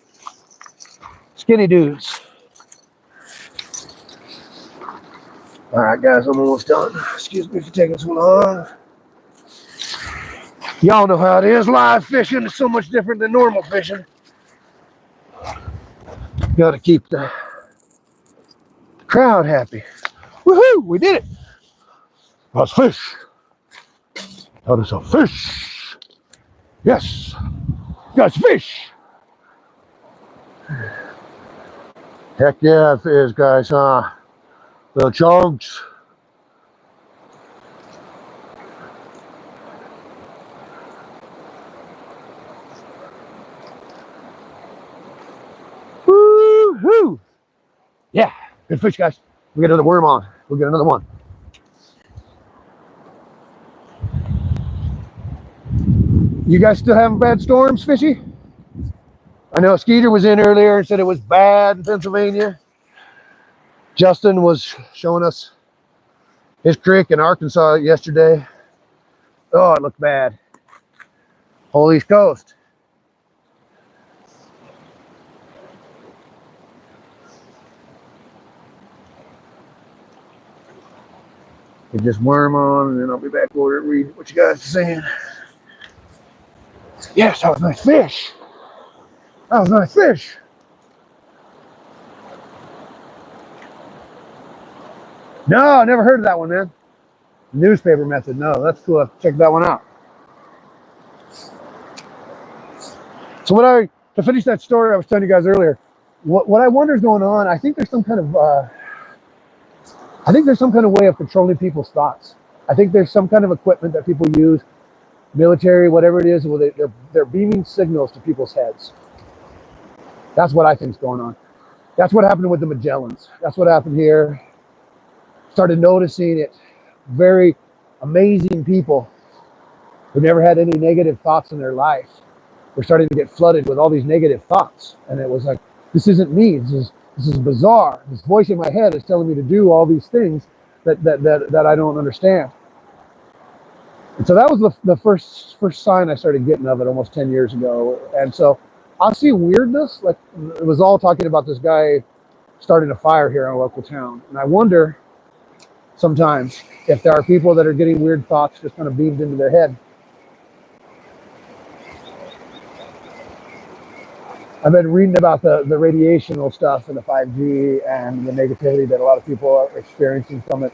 [SPEAKER 1] Skinny dudes. All right, guys, I'm almost done. Excuse me for taking so long. Y'all know how it is. Live fishing is so much different than normal fishing. Got to keep the crowd happy. Woohoo! We did it. That's fish. That is a fish. Yes. That's fish. Heck yeah, it is, guys, huh? Little chunks. Woo-hoo! Yeah, good fish, guys. We got another worm on. We'll get another one. You guys still having bad storms, Fishy? I know Skeeter was in earlier and said it was bad in Pennsylvania. Justin was showing us his creek in Arkansas yesterday. Oh, it looked bad. Whole East Coast. Get this worm on, and then I'll be back over and read what you guys are saying. Yes, that was nice fish. That was nice fish. No, I never heard of that one, man. Newspaper method. No, that's cool. I'll check that one out. So to finish that story I was telling you guys earlier, what I wonder is going on, I think there's some kind of way of controlling people's thoughts. I think there's some kind of equipment that people use, military, whatever it is, where they're beaming signals to people's heads. That's what I think is going on. That's what happened with the Magellans. That's what happened here. Started noticing it. Very amazing people who never had any negative thoughts in their life were starting to get flooded with all these negative thoughts. And it was like, this isn't me. This is bizarre. This voice in my head is telling me to do all these things that I don't understand. And so that was the first sign I started getting of it almost 10 years ago. And so I'll see weirdness. Like, it was all talking about this guy starting a fire here in a local town. And I wonder sometimes if there are people that are getting weird thoughts just kind of beamed into their head. I've been reading about the radiational stuff and the 5G and the negativity that a lot of people are experiencing from it.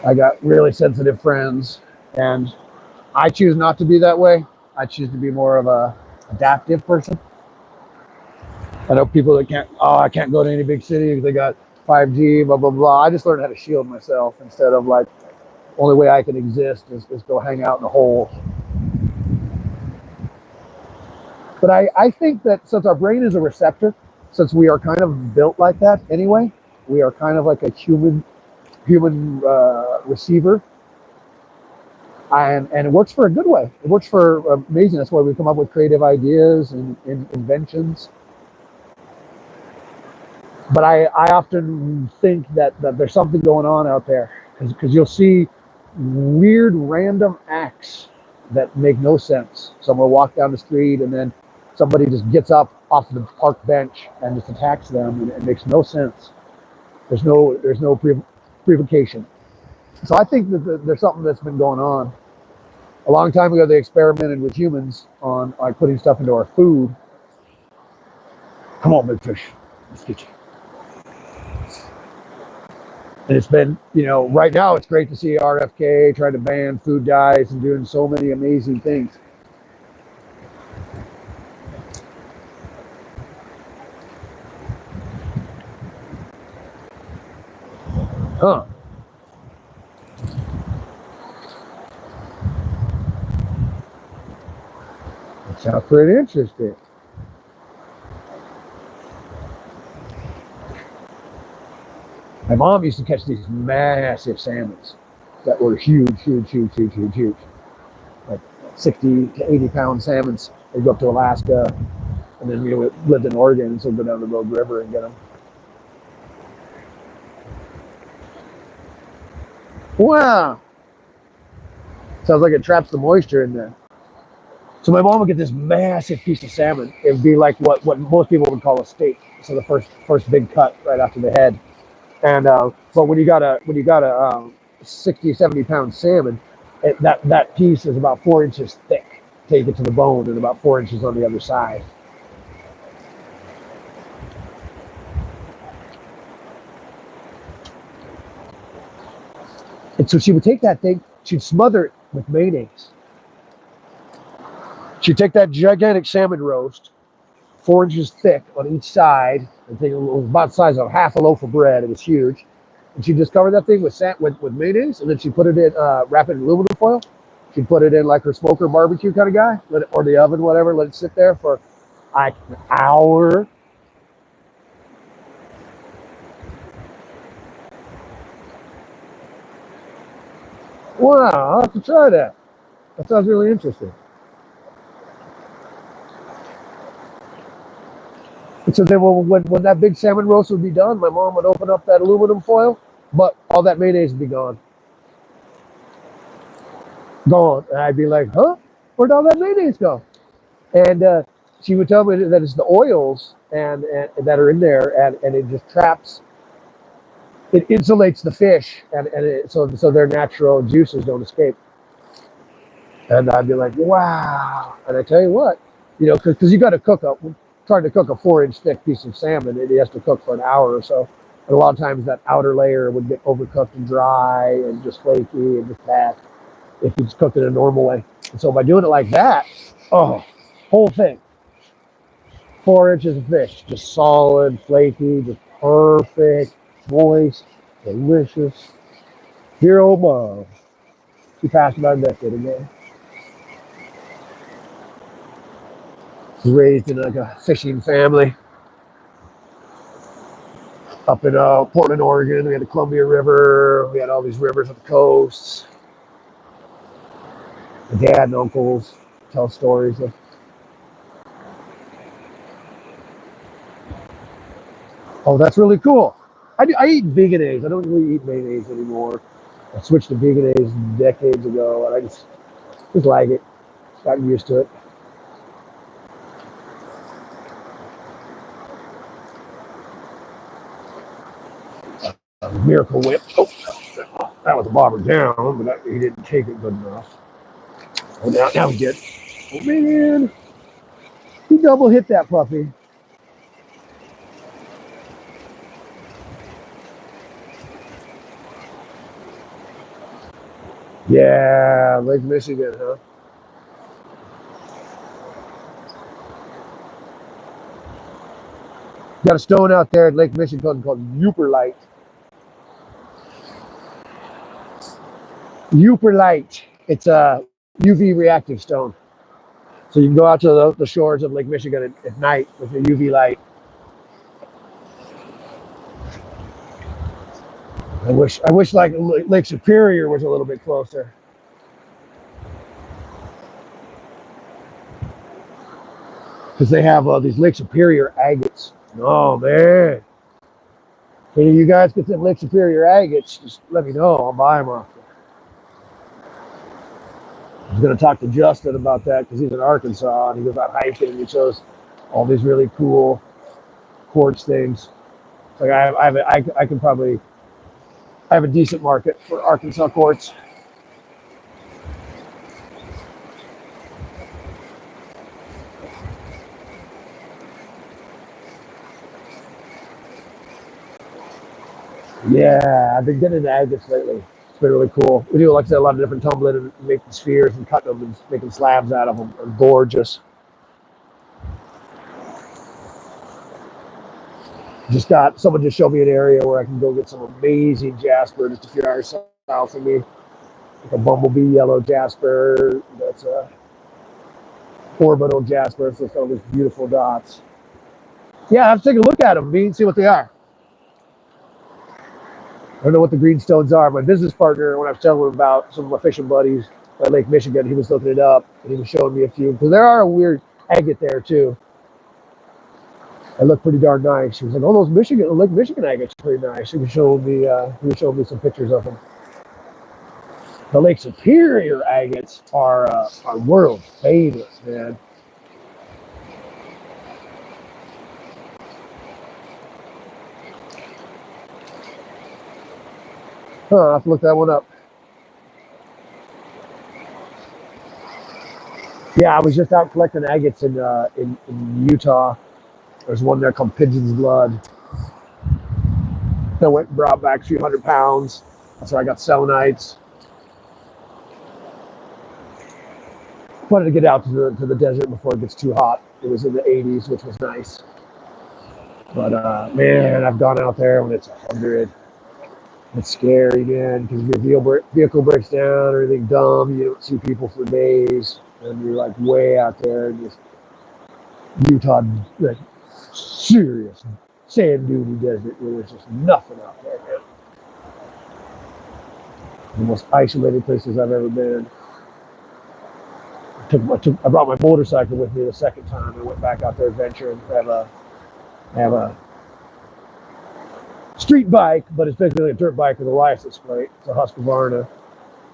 [SPEAKER 1] I got really sensitive friends, and I choose not to be that way. I choose to be more of a adaptive person. I know people that I can't go to any big city because they got 5G, blah, blah, blah. I just learned how to shield myself instead of like, only way I can exist is go hang out in a hole. But I think that since our brain is a receptor, since we are kind of built like that anyway, we are kind of like a human receiver. And it works for a good way. It works for amazing. That's why we come up with creative ideas and inventions. But I often think that there's something going on out there, because you'll see weird random acts that make no sense. Someone will walk down the street and then somebody just gets up off the park bench and just attacks them, and it makes no sense. There's no provocation. So I think that there's something that's been going on. A long time ago, they experimented with humans on like putting stuff into our food. Come on, big fish, let's get you. And it's been, right now it's great to see RFK trying to ban food dyes and doing so many amazing things. Huh. That sounds pretty interesting. My mom used to catch these massive salmons that were huge. Like 60 to 80 pound salmons. They'd go up to Alaska, and then we lived in Oregon, so we'd go down the Rogue River and get them. Wow. Sounds like it traps the moisture in there. So my mom would get this massive piece of salmon. It would be like what most people would call a steak. So the first big cut right after the head. And but when you got a 60, 70 pound salmon, that piece is about 4 inches thick. Take it to the bone and about 4 inches on the other side. And so she would take that thing, she'd smother it with mayonnaise. She'd take that gigantic salmon roast, 4 inches thick on each side. I think it was about the size of half a loaf of bread. It was huge. And she'd just cover that thing with mayonnaise, and then she'd put it in, wrap it in aluminum foil. She'd put it in like her smoker barbecue kind of guy, or the oven, whatever, let it sit there for like an hour. Wow, I'll have to try that. That sounds really interesting. And so then when that big salmon roast would be done, my mom would open up that aluminum foil, but all that mayonnaise would be gone. Gone. And I'd be like, huh? Where'd all that mayonnaise go? And she would tell me that it's the oils and that are in there, and it just traps, it insulates the fish, so their natural juices don't escape. And I'd be like, wow. And I tell you what, because you got to trying to cook a 4 inch thick piece of salmon, it has to cook for an hour or so. And a lot of times that outer layer would get overcooked and dry and just flaky and just bad if you just cooked it a normal way. And so by doing it like that, oh, whole thing, 4 inches of fish, just solid, flaky, just perfect, moist, delicious. Dear old mom, she passed about a decade ago. Raised in like a fishing family up in Portland, Oregon. We had the Columbia River. We had all these rivers on the coasts. My dad and uncles tell stories of. Oh, that's really cool. I eat vegan eggs. I don't really eat mayonnaise anymore. I switched to vegan eggs decades ago, and I just like it. Gotten used to it. Miracle Whip. Oh, that was a bobber down, but he didn't take it good enough. Oh, now he did. Oh, man. He double hit that puppy. Yeah, Lake Michigan, huh? Got a stone out there at Lake Michigan called Euperlite. Euperlite. It's a UV reactive stone. So you can go out to the shores of Lake Michigan at night with your UV light. I wish like Lake Superior was a little bit closer. Because they have these Lake Superior agates. Oh, man. Any of you guys get some Lake Superior agates, just let me know. I'll buy them off you. I was going to talk to Justin about that because he's in Arkansas and he goes out hiking and he shows all these really cool quartz things. Like I can probably have a decent market for Arkansas quartz. Yeah, I've been getting into agates lately. It's been really cool. We do, like I said, a lot of different tumbling and making spheres and cutting them and making slabs out of them. They're gorgeous. Someone just showed me an area where I can go get some amazing jasper just a few hours south of me. Like a bumblebee yellow jasper. That's a orbital jasper. So it's got all these beautiful dots. Yeah, I have to take a look at them, see what they are. I don't know what the green stones are. My business partner, when I was telling him about some of my fishing buddies at Lake Michigan, he was looking it up and he was showing me a few. Because there are a weird agate there too. They look pretty darn nice. He was like, "Oh, those Lake Michigan agates are pretty nice." He was showing me some pictures of them. The Lake Superior agates are world famous, man. I'll have to look that one up. Yeah, I was just out collecting agates in Utah. There's one there called Pigeon's Blood. I went and brought back a few 100 pounds. That's where I got selenites. Wanted to get out to the desert before it gets too hot. It was in the 80s, which was nice. But man, I've gone out there when it's 100. It's scary, man, because if your vehicle breaks down or anything dumb, you don't see people for days, and you're like way out there in this Utah, like serious sand dune desert where there's just nothing out there, man. The most isolated places I've ever been. I brought my motorcycle with me the second time. I went back out there adventuring. I have a street bike, but it's basically a dirt bike with a license plate. It's a Husqvarna,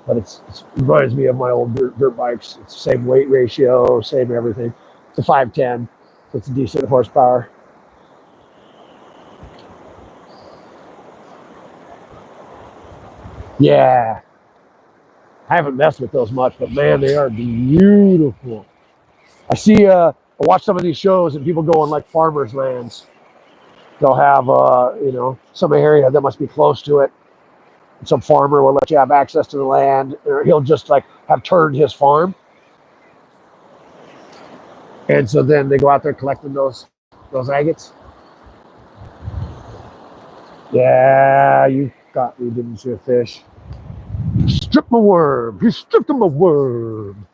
[SPEAKER 1] but it reminds me of my old dirt bikes. It's the same weight ratio, same everything. It's a 510, so it's a decent horsepower. Yeah, I haven't messed with those much, but man, they are beautiful. I watch some of these shows and people go on like farmers' lands. They'll have, some area that must be close to it. And some farmer will let you have access to the land, or he'll just like have turned his farm. And so then they go out there collecting those agates. Yeah, you got me, didn't you, fish? You stripped my worm. You stripped my worm.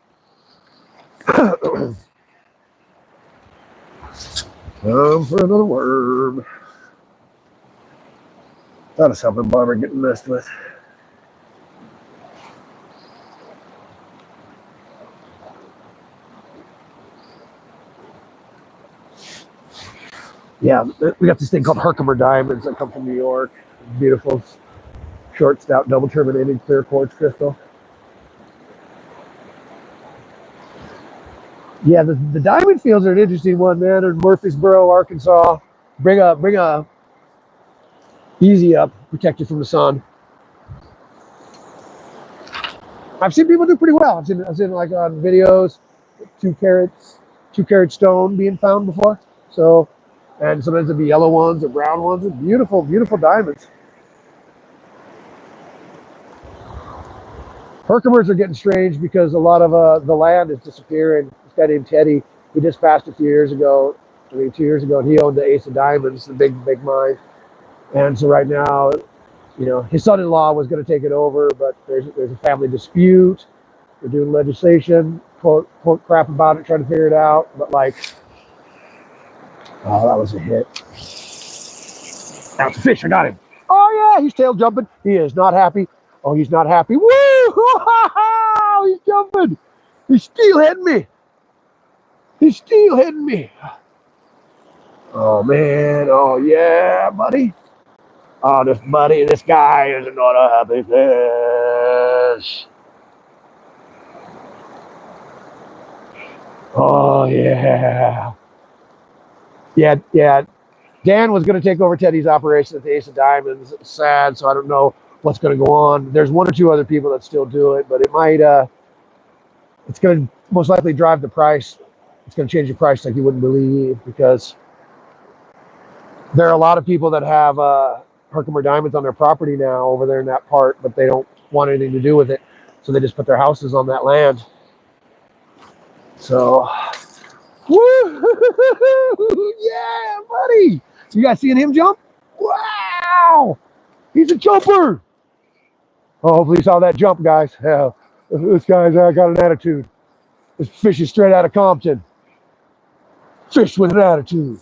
[SPEAKER 1] Time for another worm. That is something Barbara getting messed with. Yeah, we got this thing called Herkimer diamonds that come from New York. Beautiful, short, stout, double terminated clear quartz crystal. Yeah, the diamond fields are an interesting one, man. In Murfreesboro, Arkansas. Bring a easy up, protect you from the sun. I've seen people do pretty well. I've seen like on videos, 2 carat stone being found before. So, and sometimes it'll be yellow ones or brown ones. They're beautiful, beautiful diamonds. Herkimers are getting strange because a lot of the land is disappearing. This guy named Teddy, he just passed a few years ago, 2 years ago, and he owned the Ace of Diamonds, the big mine. And so right now, his son-in-law was going to take it over, but there's a family dispute. They're doing legislation, quote crap about it, trying to figure it out. But oh, that was a hit. That's a fish. I got him. Oh yeah, he's tail jumping. He is not happy. Oh, he's not happy. Woo! He's jumping. He's steelheading me. He's steelheading me. Oh man. Oh yeah, buddy. Oh, this guy is not a happy fish. Oh yeah. Yeah. Dan was going to take over Teddy's operation at the Ace of Diamonds. It's sad, so I don't know what's going to go on. There's 1 or 2 other people that still do it, but it might. It's going to most likely drive the price. It's going to change the price like you wouldn't believe, because there are a lot of people that have Herkimer diamonds on their property now over there in that part, but they don't want anything to do with it, so they just put their houses on that land. So, woo! Yeah, buddy. You guys seeing him jump? Wow! He's a jumper. Oh, hopefully you saw that jump, guys. Yeah, this guy's got an attitude. This fish is straight out of Compton. Fish with an attitude.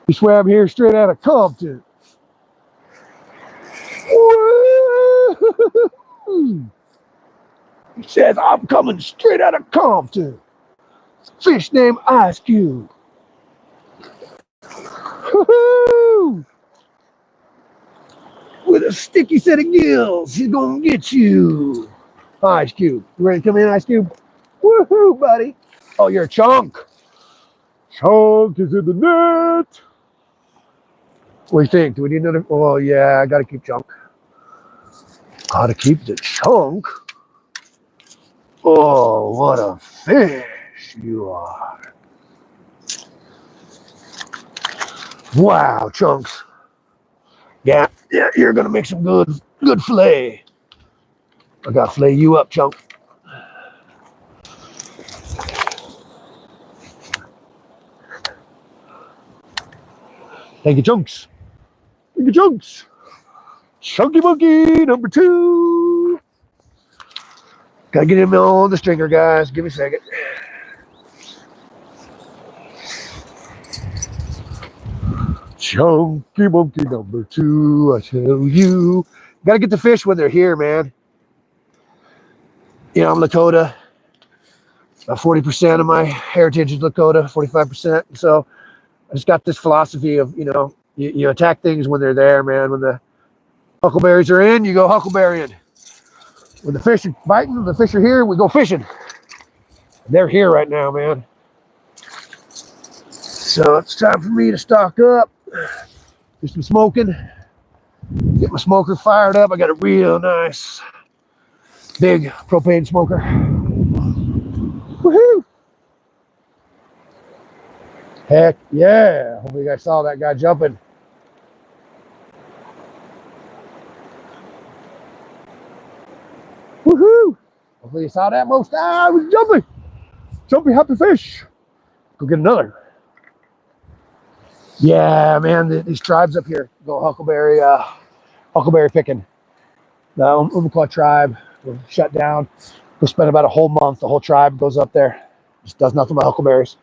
[SPEAKER 1] He swam here straight out of Compton. Woo! He says, I'm coming straight out of Compton. Fish named Ice Cube. Woo-hoo! With a sticky set of gills, he's gonna get you. Ice Cube. You ready to come in, Ice Cube? Woohoo, buddy. Oh, you're a chunk. Chunk is in the net. What do you think? Do we need another? Oh, yeah, I got to keep Chunk. Got to keep the Chunk. Oh, what a fish you are. Wow, Chunks. Yeah, you're going to make some good fillet. I got to fillet you up, Chunk. Thank you, Chunks. Thank you, Chunks. Chunky Monkey number 2. Gotta get him on the stringer, guys. Give me a second. Chunky Monkey number 2, I tell you. Gotta get the fish when they're here, man. You know, I'm Lakota. About 40% of my heritage is Lakota, 45%. So I just got this philosophy of, you know, you attack things when they're there, man. When the huckleberries are in, you go huckleberrying. When the fish are biting, when the fish are here, we go fishing. They're here right now, man. So it's time for me to stock up. Do some smoking. Get my smoker fired up. I got a real nice big propane smoker. Woohoo! Heck yeah. Hopefully you guys saw that guy jumping. Woohoo! Hopefully you saw that most. I was jumping. Jumping happy fish. Go get another. Yeah, man, these tribes up here go huckleberry picking. The Umpqua tribe will shut down. We'll spend about a whole month. The whole tribe goes up there. Just does nothing but huckleberries.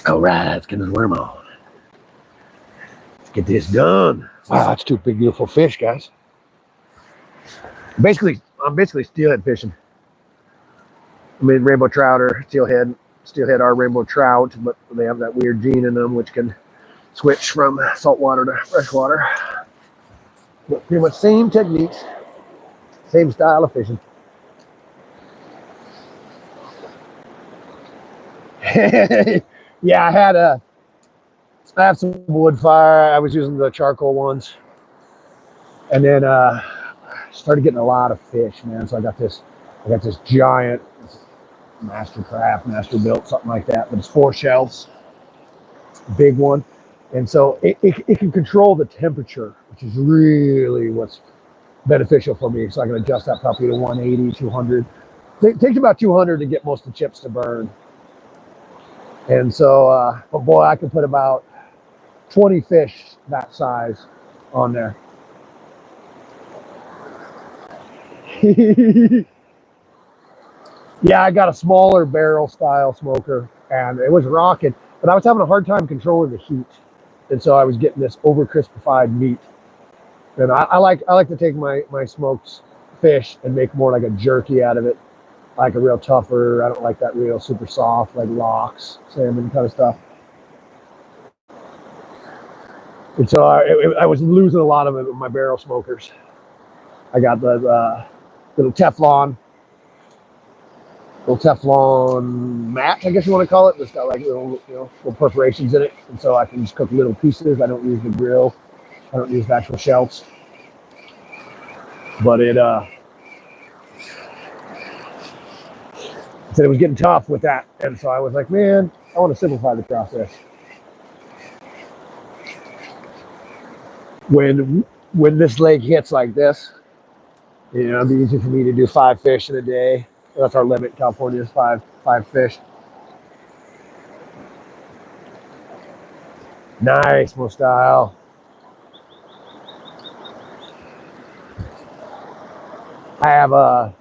[SPEAKER 1] All right, let's get this worm on. Let's get this done. Wow, that's 2 big, beautiful fish, guys. I'm basically steelhead fishing. I mean, rainbow trout or steelhead are rainbow trout, but they have that weird gene in them which can switch from saltwater to freshwater. But pretty much same techniques, same style of fishing. Yeah, I have some wood fire. I was using the charcoal ones, and then started getting a lot of fish, man. So I got this giant master built, something like that, but it's 4 shelves, big one, and so it can control the temperature, which is really what's beneficial for me. So I can adjust that puppy to 180, 200. It takes about 200 to get most of the chips to burn. And so, but boy, I can put about 20 fish that size on there. Yeah, I got a smaller barrel style smoker, and it was rocking, but I was having a hard time controlling the heat. And so I was getting this over crispified meat. And I like to take my smoked fish and make more like a jerky out of it. Like a real tougher. I don't like that real super soft, like lox, salmon kind of stuff. And so I was losing a lot of it with my barrel smokers. I got the little Teflon mat, I guess you want to call it. It's got like little perforations in it, and so I can just cook little pieces. I don't use the grill. I don't use the actual shells. But it said it was getting tough with that, and so I was like, man, I want to simplify the process. When this lake hits like this, it'd be easy for me to do 5 fish in a day. That's our limit in California, is five fish. Nice, more style. I have a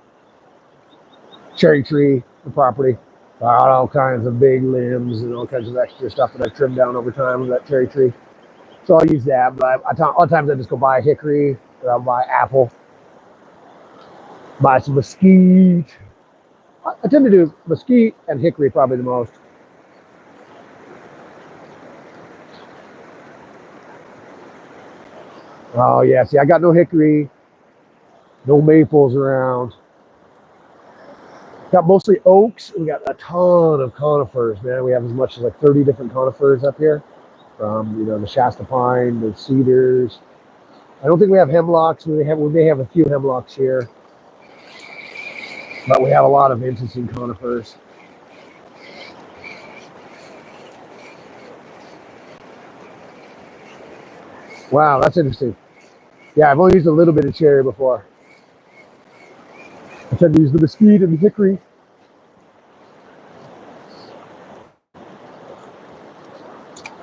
[SPEAKER 1] cherry tree for property. Got all kinds of big limbs and all kinds of extra stuff that I've trimmed down over time with that cherry tree. So I'll use that. But a lot of times I just go buy hickory, or I'll buy apple, buy some mesquite. I tend to do mesquite and hickory probably the most. Oh yeah, see, I got no hickory, no maples around. Got mostly oaks. We got a ton of conifers, man. We have as much as like 30 different conifers up here, from the Shasta pine, the cedars. I don't think we have hemlocks. We may have a few hemlocks here, but we have a lot of interesting conifers. Wow, that's interesting. Yeah, I've only used a little bit of cherry before. I tend to use the mesquite and the hickory.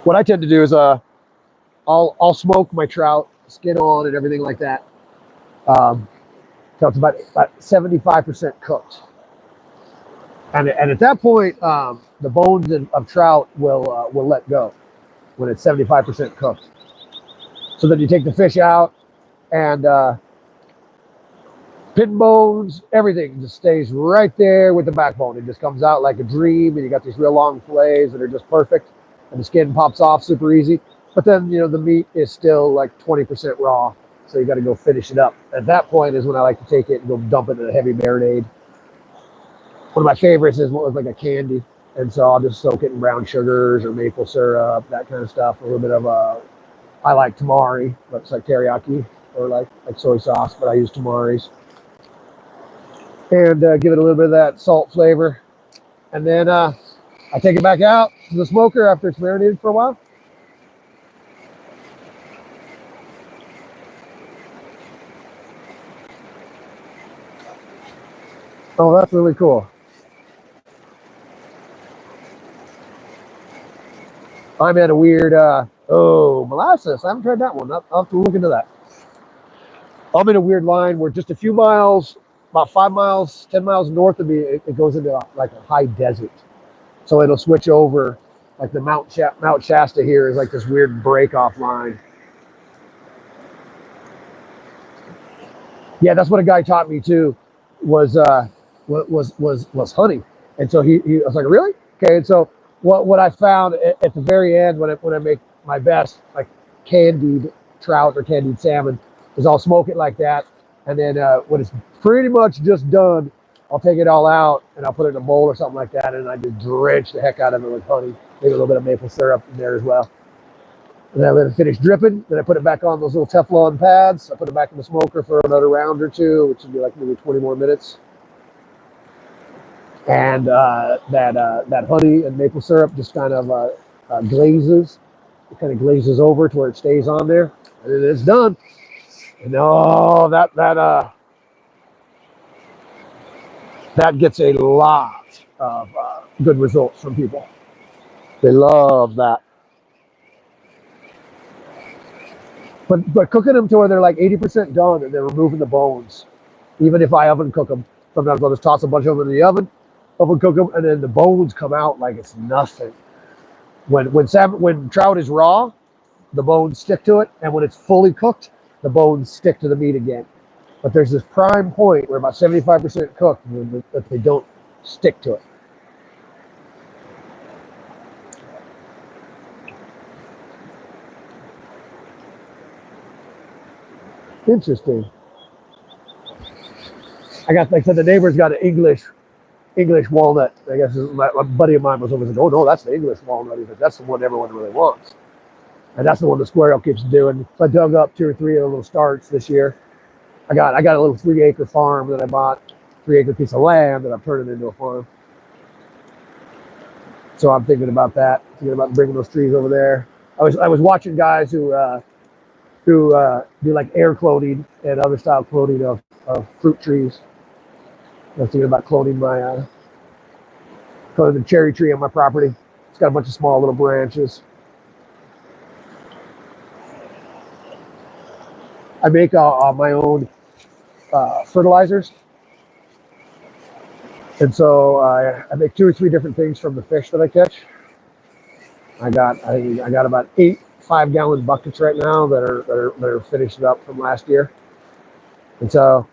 [SPEAKER 1] What I tend to do is I'll smoke my trout, skin on, and everything like that. Till it's about 75% cooked, and at that point, the bones of trout will let go when it's 75% cooked. So then you take the fish out, and pin bones, everything just stays right there with the backbone. It just comes out like a dream, and you got these real long fillets that are just perfect, and the skin pops off super easy. But then the meat is still like 20% raw, so you got to go finish it up. At that point is when I like to take it and go dump it in a heavy marinade. One of my favorites is what was like a candy, and so I'll just soak it in brown sugars or maple syrup, that kind of stuff. A little bit of I like tamari, but it's like teriyaki or like soy sauce, but I use tamaris, and give it a little bit of that salt flavor. And then I take it back out to the smoker after it's marinated for a while. Oh, that's really cool. I'm at a weird, molasses. I haven't tried that one. I'll have to look into that. I'm in a weird line where just a few miles, about 5 miles, 10 miles north of me, it goes into like a high desert. So it'll switch over. Like the Mount Shasta here is like this weird break off line. Yeah, that's what a guy taught me too. Was honey, and so he I was like, really? Okay, and so what I found at the very end when I make my best like candied trout or candied salmon is I'll smoke it like that, and then when it's pretty much just done, I'll take it all out and I'll put it in a bowl or something like that, and I just drench the heck out of it with honey, maybe a little bit of maple syrup in there as well. And then I let it finish dripping. Then I put it back on those little Teflon pads. I put it back in the smoker for another round or two, which would be like maybe 20 more minutes. And that honey and maple syrup just kind of glazes. It kind of glazes over to where it stays on there, and then it's done. And oh, that gets a lot of good results from people. They love that. But cooking them to where they're like 80% done and they're removing the bones. Even if I oven cook them, sometimes I'll just toss a bunch of them in the oven cook them, and then the bones come out like it's nothing. When trout is raw, the bones stick to it, and when it's fully cooked, the bones stick to the meat again. But there's this prime point where about 75% cooked that they don't stick to it. Interesting. I got, like I said, the neighbor's got an English walnut. I guess my buddy of mine was over and said, "Oh no, that's the English walnut." He said, "That's the one everyone really wants," and that's the one the squirrel keeps doing. So I dug up 2 or 3 of the little starts this year. I got a little 3-acre farm that I bought, 3-acre piece of land that I'm turning into a farm. So I'm thinking about that. Thinking about bringing those trees over there. I was watching guys who do like air cloning and other style cloning of fruit trees. I was thinking about cloning the cherry tree on my property. It's got a bunch of small little branches. I make my own fertilizers, and so I make 2 or 3 different things from the fish that I catch. I got about 8 5-gallon buckets right now that are finished up from last year, and so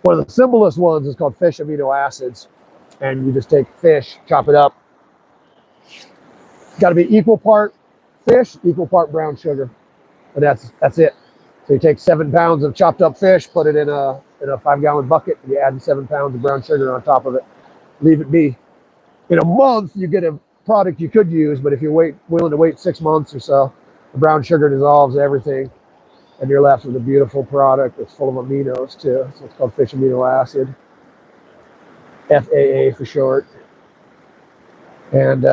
[SPEAKER 1] one of the simplest ones is called fish amino acids, and you just take fish, chop it up. Got to be equal part fish, equal part brown sugar, and that's it. So you take 7 pounds of chopped up fish, put it in a 5-gallon bucket, and you add 7 pounds of brown sugar on top of it. Leave it be. In a month, you get a product you could use, but if you're willing to wait 6 months or so, the brown sugar dissolves everything, and you're left with a beautiful product that's full of aminos too. So it's called fish amino acid, FAA for short. And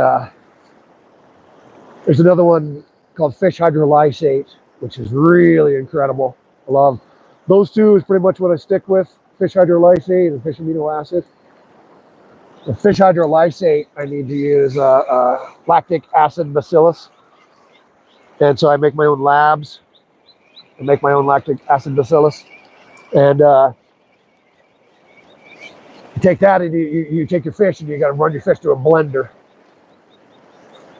[SPEAKER 1] there's another one called fish hydrolysate, which is really incredible. I love those two. Is pretty much what I stick with: fish hydrolysate and fish amino acid. The fish hydrolysate, I need to use lactic acid bacillus, and so I make my own labs. I make my own lactic acid bacillus, and you take that and you take your fish and you got to run your fish through a blender,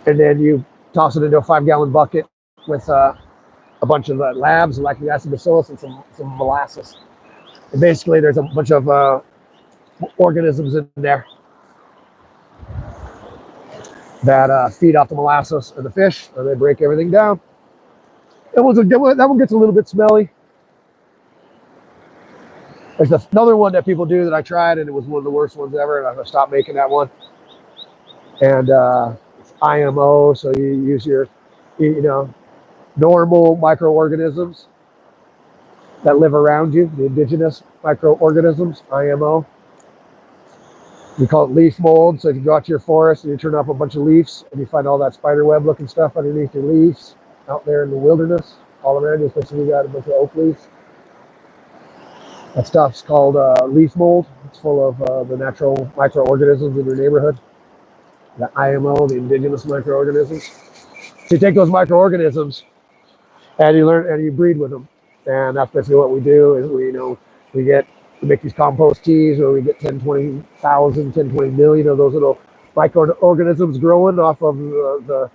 [SPEAKER 1] and then you toss it into a 5-gallon bucket with a bunch of labs, lactic acid bacillus, and some molasses. And basically, there's a bunch of organisms in there that feed off the molasses and the fish, and they break everything down. That one gets a little bit smelly. There's another one that people do that I tried, and it was one of the worst ones ever, and I stopped making that one. And it's IMO, so you use your, normal microorganisms that live around you, the indigenous microorganisms, IMO. We call it leaf mold. So if you go out to your forest and you turn off a bunch of leaves and you find all that spider web looking stuff underneath your leaves out there in the wilderness, all around you, especially you got a bunch of oak leaves. That stuff's called leaf mold. It's full of the natural microorganisms in your neighborhood. The IMO, the indigenous microorganisms. So you take those microorganisms and you breed with them. And that's basically what we do is we make these compost teas where we get 10, 20,000, 10, 20 million of those little microorganisms growing off of the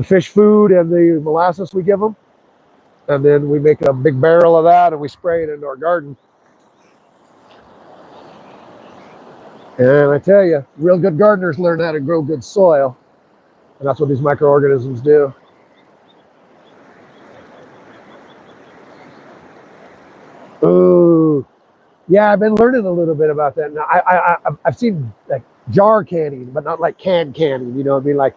[SPEAKER 1] fish food and the molasses we give them. And then we make a big barrel of that and we spray it into our garden. And I tell you, real good gardeners learn how to grow good soil. And that's what these microorganisms do. Ooh, yeah, I've been learning a little bit about that. Now, I've seen like jar canning, but not like can canning. You know what I mean? Like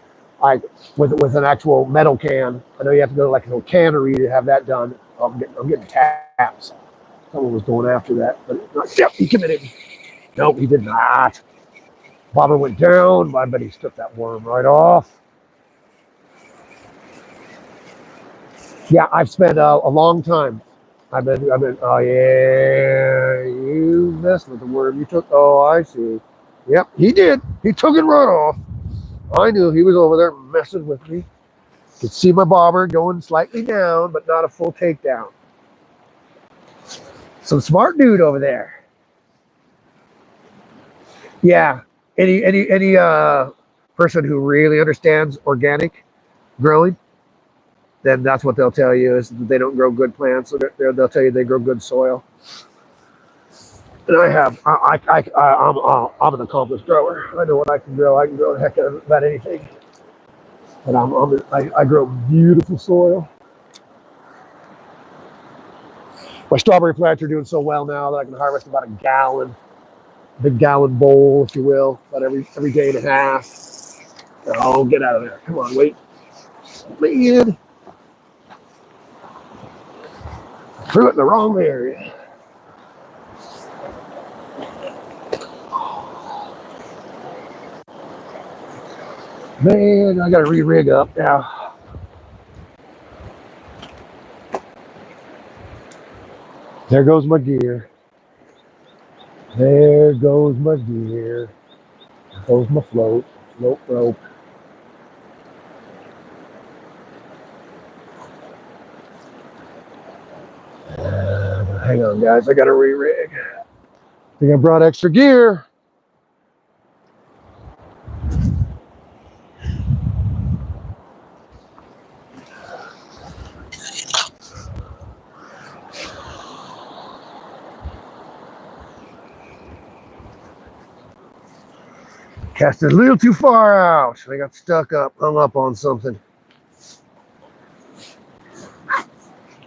[SPEAKER 1] with an actual metal can. I know you have to go to like a cannery to have that done. I'm getting taps. Someone was going after that, but yep, he committed. Nope, he did not. Bobber went down. I bet he took that worm right off. Yeah, I've spent a long time. I've been, oh yeah, you messed with the worm. You took, oh, I see. Yep, he did. He took it right off. I knew he was over there messing with me. Could see my bobber going slightly down, but not a full takedown. Some smart dude over there. Yeah, any person who really understands organic growing, then that's what they'll tell you is that they don't grow good plants. So they'll tell you they grow good soil. And I'm an accomplished grower. I know what I can grow. I can grow a heck of about anything. But I grow beautiful soil. My strawberry plants are doing so well now that I can harvest about a big gallon bowl, if you will, about every day and a half. Oh, get out of there. Come on, wait. Man. Threw it in the wrong area. Man, I gotta re-rig up now. There goes my gear. There goes my gear. There goes my float rope. Hang on, guys. I gotta re-rig. I think I brought extra gear. Cast it a little too far out. I got hung up on something.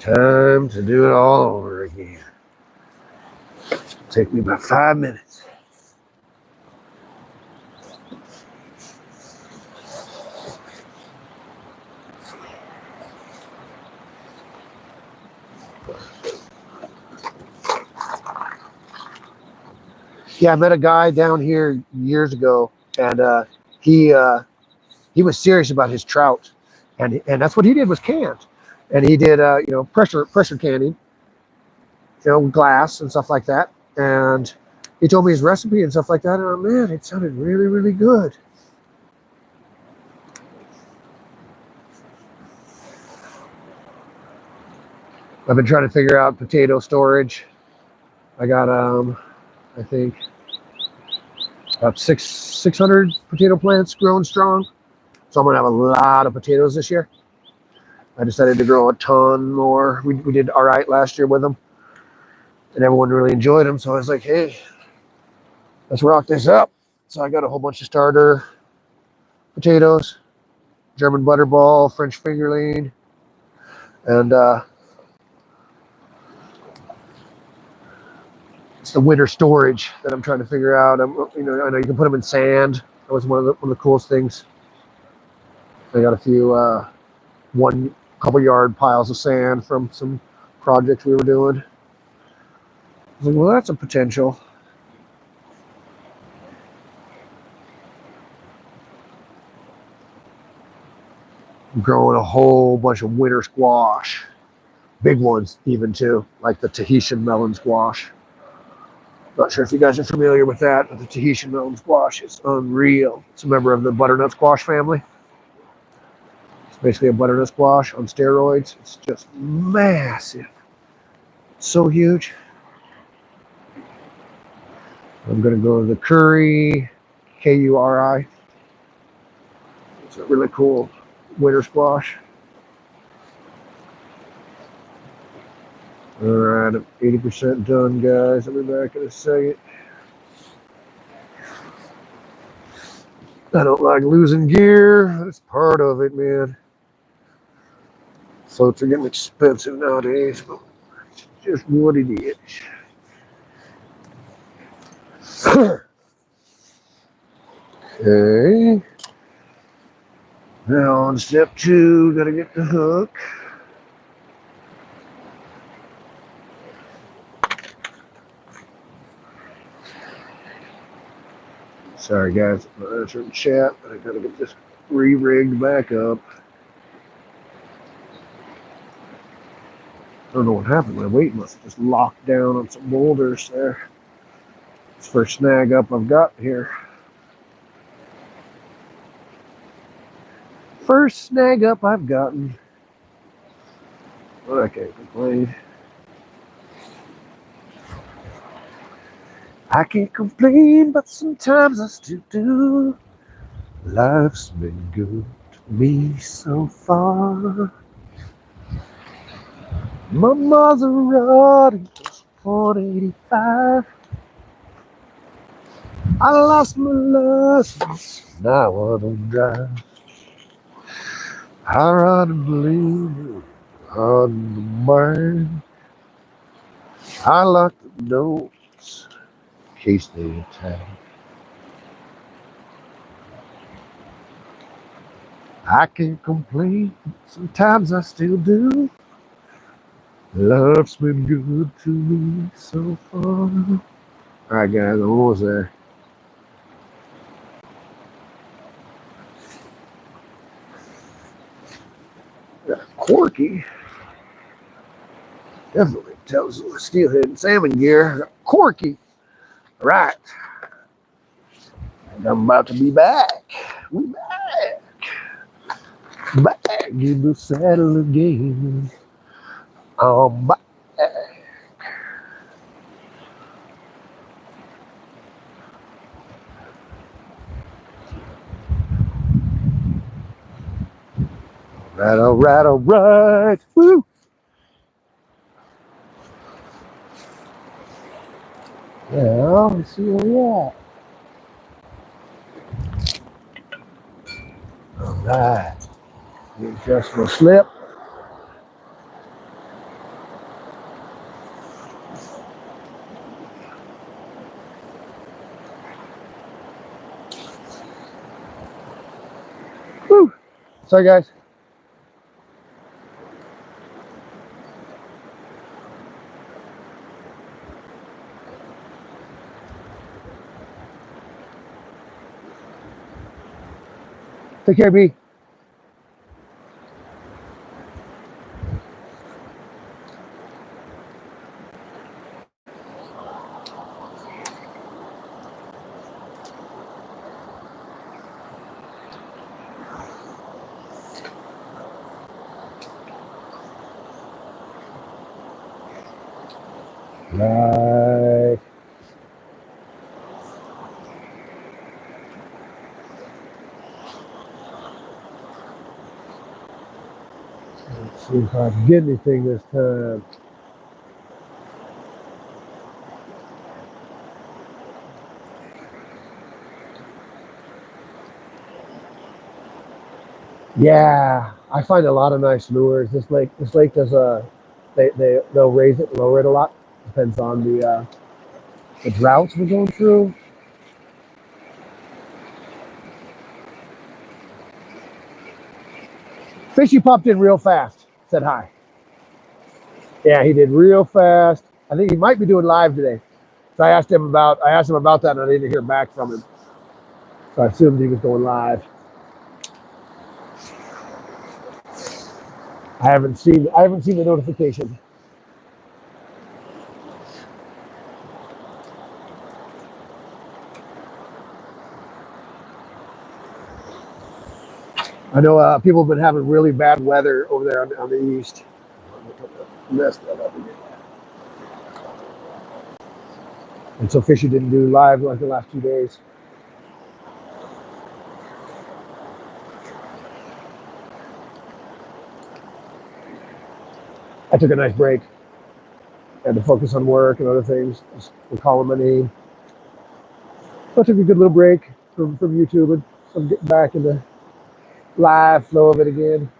[SPEAKER 1] Time to do it all over again. Take me about 5 minutes. Yeah, I met a guy down here years ago, and he was serious about his trout, and that's what he did was canned, and he did pressure canning, glass and stuff like that, and he told me his recipe and stuff like that, and man, it sounded really, really good. I've been trying to figure out potato storage. I got I think about 600 potato plants growing strong, so I'm gonna have a lot of potatoes this year. I decided to grow a ton more. We did all right last year with them, and everyone really enjoyed them. So I was like, hey, let's rock this up. So I got a whole bunch of starter potatoes, German butterball, French fingerling, and it's the winter storage that I'm trying to figure out. I know you can put them in sand. That was one of the coolest things. I got a few couple yard piles of sand from some projects we were doing. I was like, well, that's a potential. I'm growing a whole bunch of winter squash, big ones even too, like the Tahitian melon squash. Not sure if you guys are familiar with that, but the Tahitian melon squash is unreal. It's a member of the butternut squash family. It's basically a butternut squash on steroids. It's just massive. So huge. I'm going to go to the Curry, Kuri. It's a really cool winter squash. All right, I'm 80% done, guys. I'll be back in a second. I don't like losing gear. That's part of it, man. Floats are getting expensive nowadays, but it's just what it is. Okay. Now on step 2, gotta get the hook. Sorry guys, I'm not answering chat, but I gotta get this re-rigged back up. I don't know what happened. My weight must have just locked down on some boulders there. It's the first snag up I've got here. First snag up I've gotten. Well, I can't complain. I can't complain, but sometimes I still do. Life's been good to me so far. My Maserati was 485. I lost my license, now I don't drive. I ride and believe on the mind. I lock the doors in case they attack. I can't complain, sometimes I still do. Love's been good to me so far. Alright guys, I'm almost there. Corky. Definitely tells the steelhead and salmon gear. Corky. Right. And I'm about to be back. We back. Back in the saddle again. I'm back. All right. Woo! Yeah, let's see where we at. All right. Adjust my slip. Sorry, guys. Take care, B. Right. Let's see if I can get anything this time. Yeah, I find a lot of nice lures. This lake does they'll raise it, lower it a lot. Depends on the droughts we're going through. Fishy popped in real fast. Said hi. Yeah, he did real fast. I think he might be doing live today. So I asked him about that, and I didn't hear back from him. So I assumed he was going live. I haven't seen the notification. I know people have been having really bad weather over there on the east. Messed that up again. And so Fishy didn't do live like the last 2 days. I took a nice break. I had to focus on work and other things. We'll call him a name. I took a good little break from YouTube, and so I'm getting back in the live flow of it again.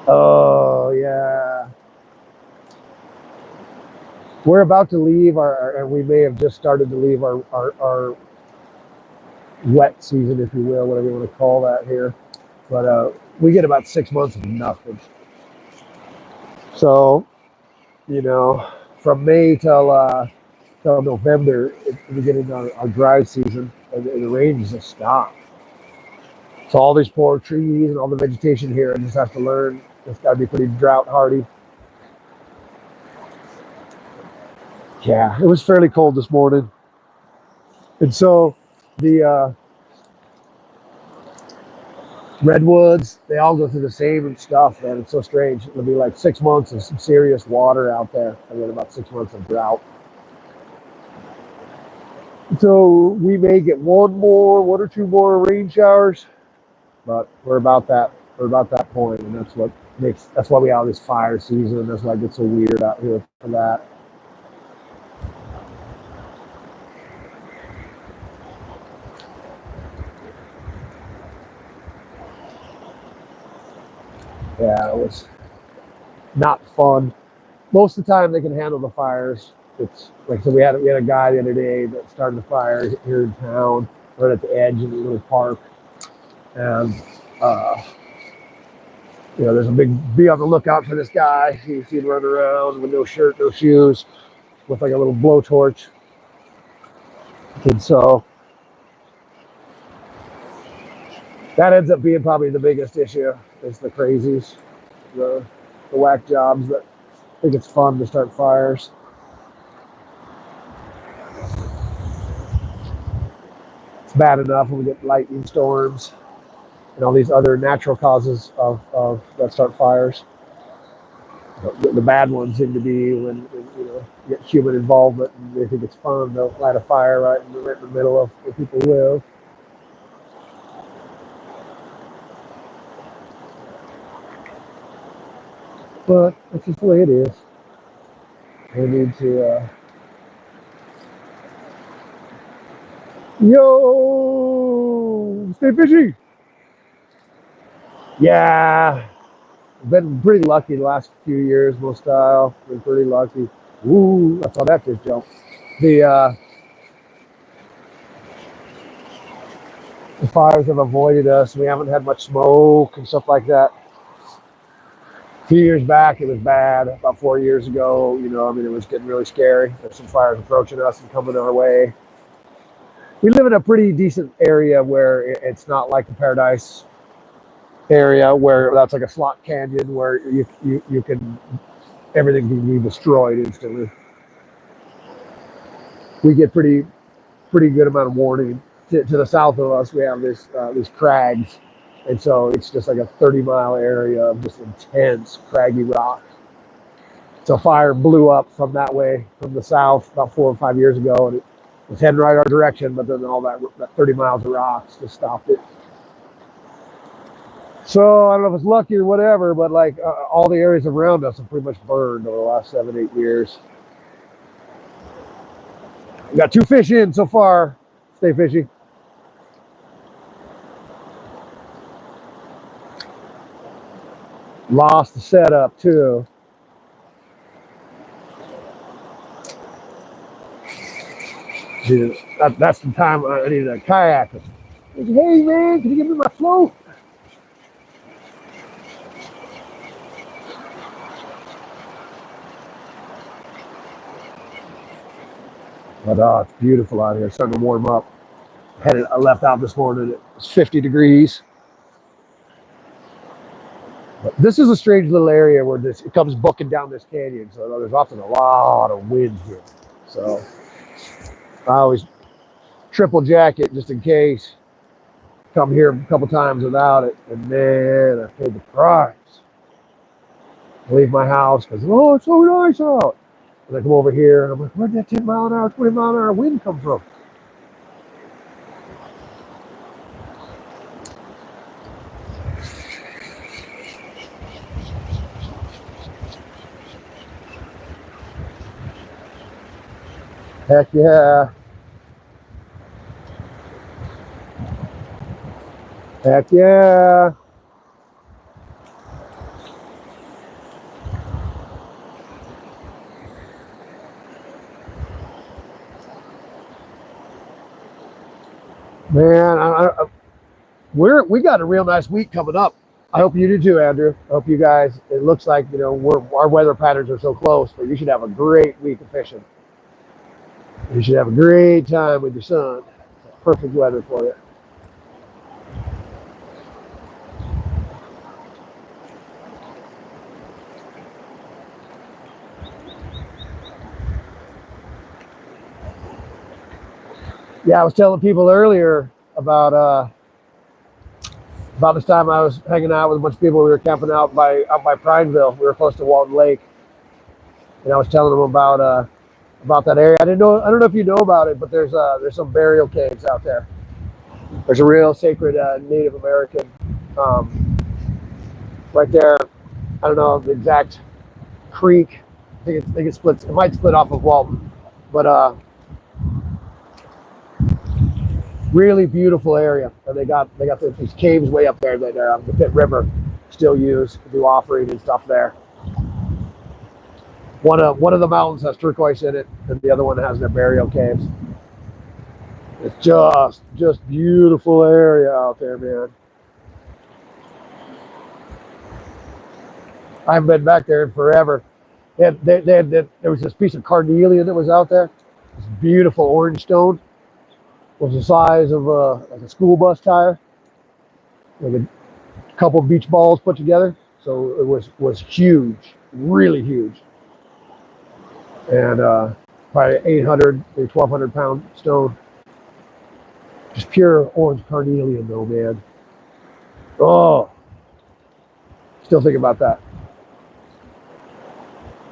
[SPEAKER 1] Oh yeah. We're about to leave and we may have just started to leave our wet season, if you will, whatever you want to call that here. But we get about 6 months of nothing. So, from May till November, we get into our dry season, and the rain just stops. So all these poor trees and all the vegetation here, I just have to learn. It's got to be pretty drought hardy. Yeah, it was fairly cold this morning, and so the redwoods, they all go through the same stuff, man. It's so strange. It'll be like 6 months of some serious water out there, and then about 6 months of drought. So we may get one or two more rain showers, but we're about that point, and that's why we have this fire season, and that's why it gets so weird out here for that. Yeah, it was not fun. Most of the time they can handle the fires. It's like, so we had a guy the other day that started a fire here in town, right at the edge of the little park, and there's a be on the lookout for this guy. He'd run around with no shirt, no shoes, with like a little blowtorch, and so that ends up being probably the biggest issue. Is the crazies, the whack jobs that think it's fun to start fires. It's bad enough when we get lightning storms and all these other natural causes of that start fires. The bad ones seem to be when you get human involvement and they think it's fun. They'll light a fire right in the middle of where people live. But that's just the way it is. We need to. Yo, stay fishy. Yeah, I've been pretty lucky the last few years, most style. Been pretty lucky. Ooh, I saw that fish jump. The The fires have avoided us. We haven't had much smoke and stuff like that. A few years back, it was bad. About 4 years ago, I mean, it was getting really scary. There's some fires approaching us and coming our way. We live in a pretty decent area where it's not like the Paradise area where that's like a slot canyon where you can everything can be destroyed instantly. We get pretty good amount of warning. To the south of us, we have these crags, and so it's just like a 30-mile area of just intense craggy rock. So fire blew up from that way, from the south, about 4 or 5 years ago, and it was heading right our direction. But then all that 30 miles of rocks just stopped it. So I don't know if it's lucky or whatever, but like all the areas around us have pretty much burned over the last 7, 8 years. We got 2 fish in so far. Stay fishy. Lost the setup too. Dude, that's the time I needed a kayak. Hey man, can you give me my float? But it's beautiful out here. It's starting to warm up. I left out this morning. It was 50 degrees. But this is a strange little area where it comes booking down this canyon. So there's often a lot of wind here. So I always triple jacket just in case. Come here a couple times without it, and man, I paid the price. I leave my house because it's so nice out. And I come over here and I'm like, where'd that 10-mile-an-hour, 20-mile-an-hour wind come from? Heck yeah. Heck yeah. Man, we got a real nice week coming up. I hope you do too, Andrew. I hope you guys, it looks like, our weather patterns are so close, but you should have a great week of fishing. You should have a great time with your son. Perfect weather for you. Yeah, I was telling people earlier about this time I was hanging out with a bunch of people. We were camping out by Prineville. We were close to Walton Lake, and I was telling them about that area. I don't know if you know about it, but there's some burial caves out there. There's a real sacred Native American right there. I don't know the exact creek. I think it splits. It might split off of Walton, but really beautiful area. And they got these caves way up there that the Pitt River still use to do offering and stuff there. One of the mountains has turquoise in it, and the other one has their burial caves. It's just beautiful area out there, man. I haven't been back there in forever. There was this piece of carnelian that was out there. This beautiful orange stone. It was the size of like a school bus tire. Like a couple of beach balls put together. So it was huge, really huge. And probably 800 or 1,200 pound stone. Just pure orange carnelian though, man. Oh, still think about that.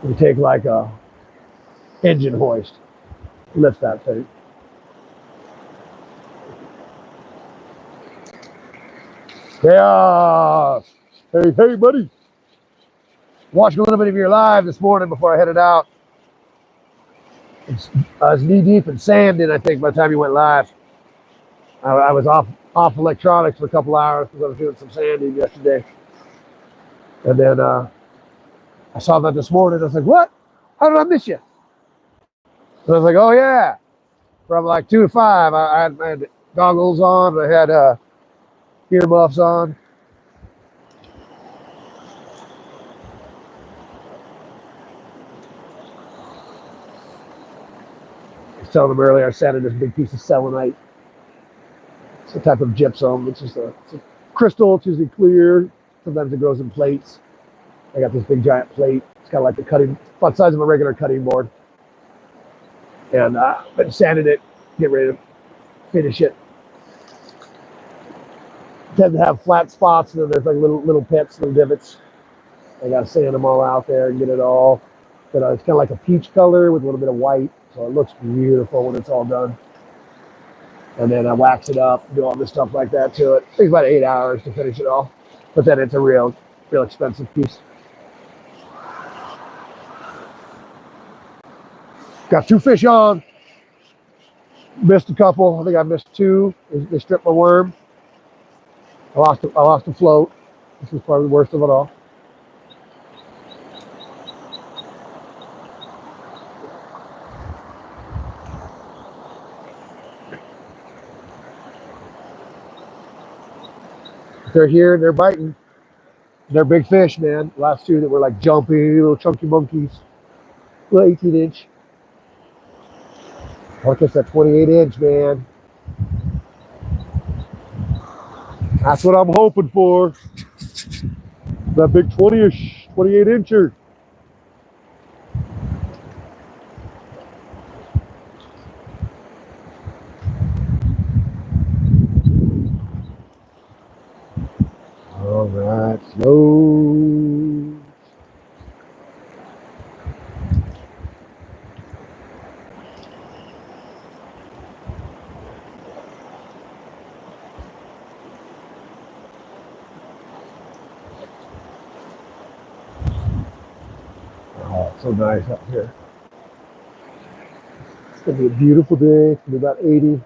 [SPEAKER 1] We take like a engine hoist, lift that thing. Yeah. Hey, buddy. Watching a little bit of your live this morning before I headed out. I was knee deep in sand, I think, by the time you went live. I was off electronics for a couple hours because I was doing some sanding yesterday. And then I saw that this morning. I was like, what? How did I miss you? And I was like, oh, yeah. From like 2 to 5, I had goggles on. I had earmuffs on. I was telling them earlier, I sat in this big piece of selenite. It's a type of gypsum. It's a crystal. It's usually clear. Sometimes it grows in plates. I got this big giant plate. It's kind of like the cutting, about the size of a regular cutting board. And been sanding it, get ready to finish it. Tend to have flat spots, and then there's like little pits, little divots. I got to sand them all out there and get it all. But it's kind of like a peach color with a little bit of white, so it looks beautiful when it's all done. And then I wax it up, do all this stuff like that to it. It takes about 8 hours to finish it all, but then it's a real expensive piece. Got 2 fish on. Missed a couple. I think I missed 2. They stripped my worm. I lost a float. This was probably the worst of it all. They're here and they're biting. They're big fish, man. The last 2 that were like jumpy, little chunky monkeys. Little 18-inch. Like I said, 28-inch, man. That's what I'm hoping for. That big 20-ish, 28-incher. All right, slow. Oh, it's so nice up here. It's gonna be a beautiful day. It's gonna be about 80. It's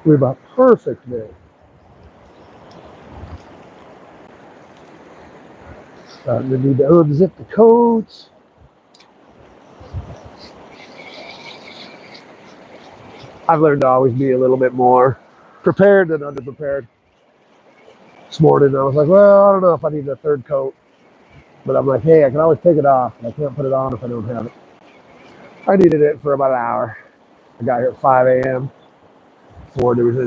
[SPEAKER 1] gonna be about perfect day. Starting to need to unzip the coats. I've learned to always be a little bit more prepared than underprepared. This morning I was like, well, I don't know if I need a 3rd coat. But I'm like, hey, I can always take it off. I can't put it on if I don't have it. I needed it for about an hour. I got here at 5 a.m. before there was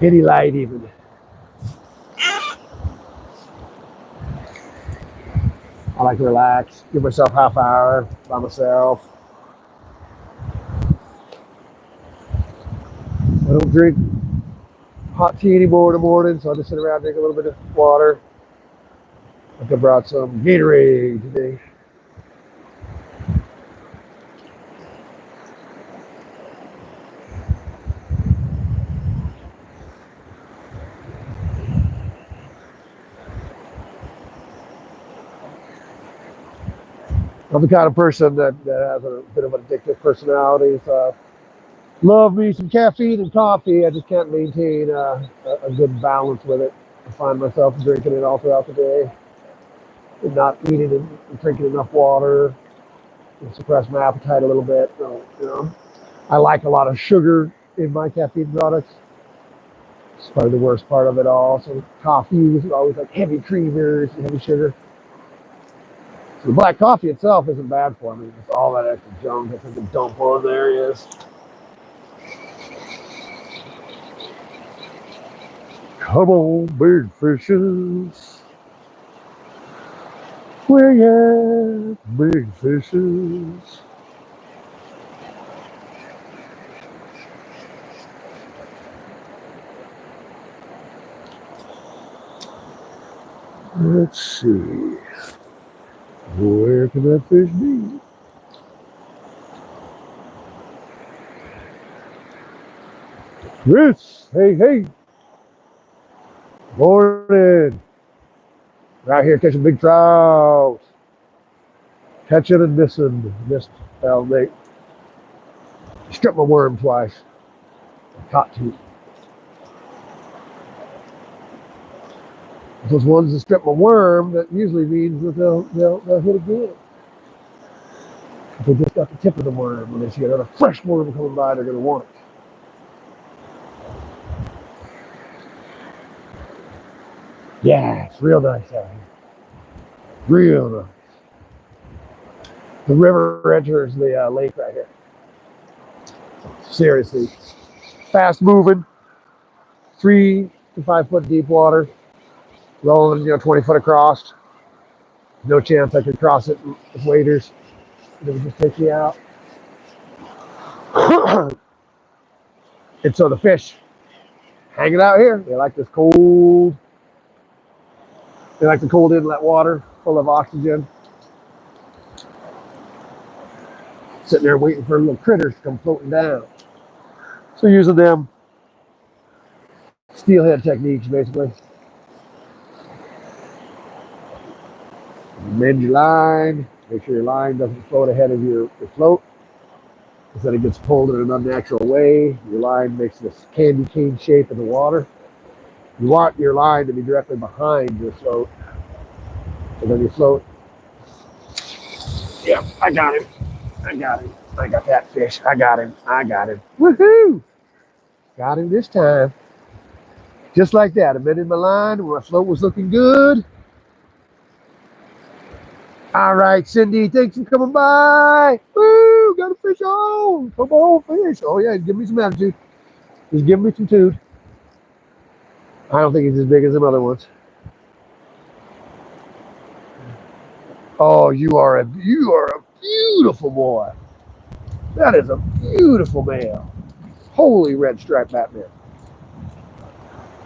[SPEAKER 1] any light even. I like to relax, give myself half hour by myself. I don't drink hot tea anymore in the morning, so I just sit around and drink a little bit of water. I think I brought some Gatorade today. I'm the kind of person that has a bit of an addictive personality, so love me some caffeine and coffee. I just can't maintain a good balance with it. I find myself drinking it all throughout the day and not eating and drinking enough water and suppress my appetite a little bit. So, I like a lot of sugar in my caffeine products. It's probably the worst part of it all. So coffee is always like heavy creamers and heavy sugar. So the black coffee itself isn't bad for me. It's all that extra junk I think the dump on there is. Come on, big fishes. Where you at, big fishes? Let's see. Where can that fish be? Chris, hey. Morning. Out here catching big trout. Catching and missing. Missed Nate. Stripped my worm twice. Caught 2. Those ones that strip my worm, that usually means that they'll hit again. If they just got the tip of the worm, when they see another fresh worm coming by, they're going to want it. Yeah, it's real nice out here. Real nice. The river enters the lake right here. Seriously. Fast moving, 3 to 5 foot deep water, rolling, 20 foot across. No chance I could cross it with waders. It would just take me out. And so the fish hanging out here, they like this cold, they like the cold inlet water full of oxygen. Sitting there waiting for little critters to come floating down. So using them steelhead techniques, basically. Mend your line, make sure your line doesn't float ahead of your float. Instead it gets pulled in an unnatural way. Your line makes this candy cane shape in the water. You want your line to be directly behind your float. And then you float. Yep, I got him. I got him. I got that fish. I got him. I got him. Woohoo! Got him this time. Just like that. I mended my line when my float was looking good. All right, Cindy, thanks for coming by. Woo! Got a fish on. Come on, fish. Oh, yeah, give me some attitude. He's giving me some food. I don't think he's as big as them other ones. Oh, you are a beautiful boy. That is a beautiful male. Holy red striped Batman.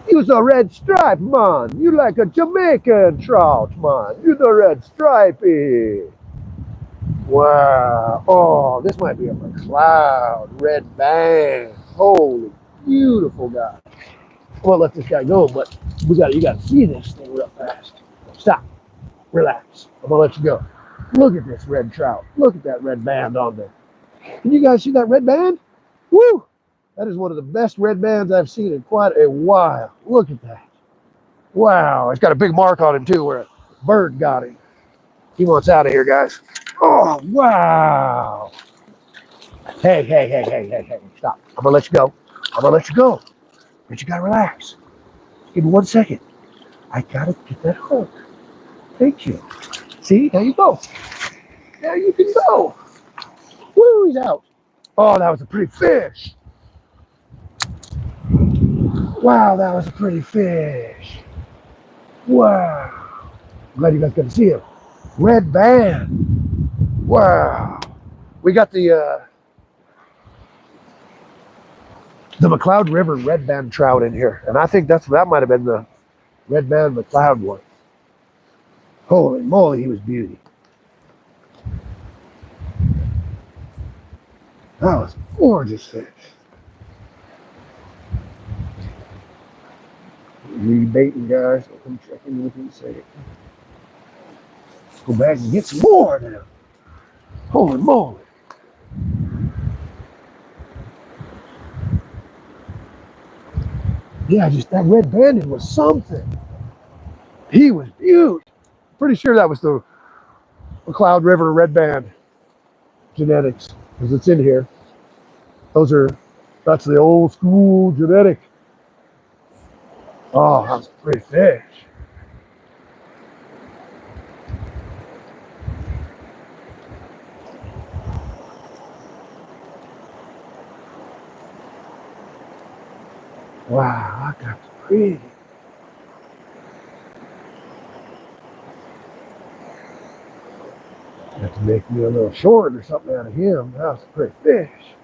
[SPEAKER 1] You's a red stripe, man. You like a Jamaican trout, man. You the red stripey. Wow. Oh, this might be a McCloud red band. Holy beautiful guy. I'm gonna let this guy go, but you gotta see this thing real fast. Stop. Relax. I'm gonna let you go. Look at this red trout. Look at that red band on there. Can you guys see that red band? Woo! That is one of the best red bands I've seen in quite a while. Look at that. Wow. It's got a big mark on him too where a bird got him. He wants out of here, guys. Oh, wow. Hey. Stop. I'm gonna let you go. I'm gonna let you go. But you gotta relax. Give me 1 second. I gotta get that hook. Thank you. See, there you go. There you can go. Woo, he's out. Oh, that was a pretty fish. Wow, that was a pretty fish. Wow. I'm glad you guys got to see him. Red band. Wow. We got the McCloud River red band trout in here. And I think that might have been the red band McCloud one. Holy moly, he was beauty. That was a gorgeous fish. Rebaiting, guys. I'll come check in with you in a second. Let's go back and get some more now. Holy moly. Yeah, just that red banded was something. He was beautiful. Pretty sure that was the McCloud River red band genetics, because it's in here. That's the old school genetic. Oh, that's a pretty fish. Wow, that got pretty. Have to make me a little short or something out of him. That was a pretty fish.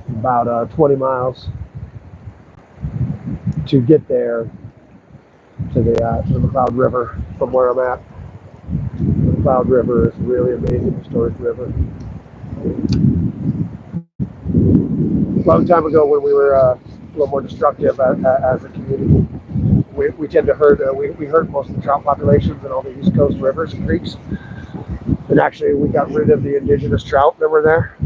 [SPEAKER 1] About 20 miles to get there to the McCloud River from where I'm at. The McCloud River is a really amazing historic river. A long time ago, when we were a little more destructive as a community, we tend to hurt. We hurt most of the trout populations in all the East Coast rivers and creeks. And actually, we got rid of the indigenous trout that were there.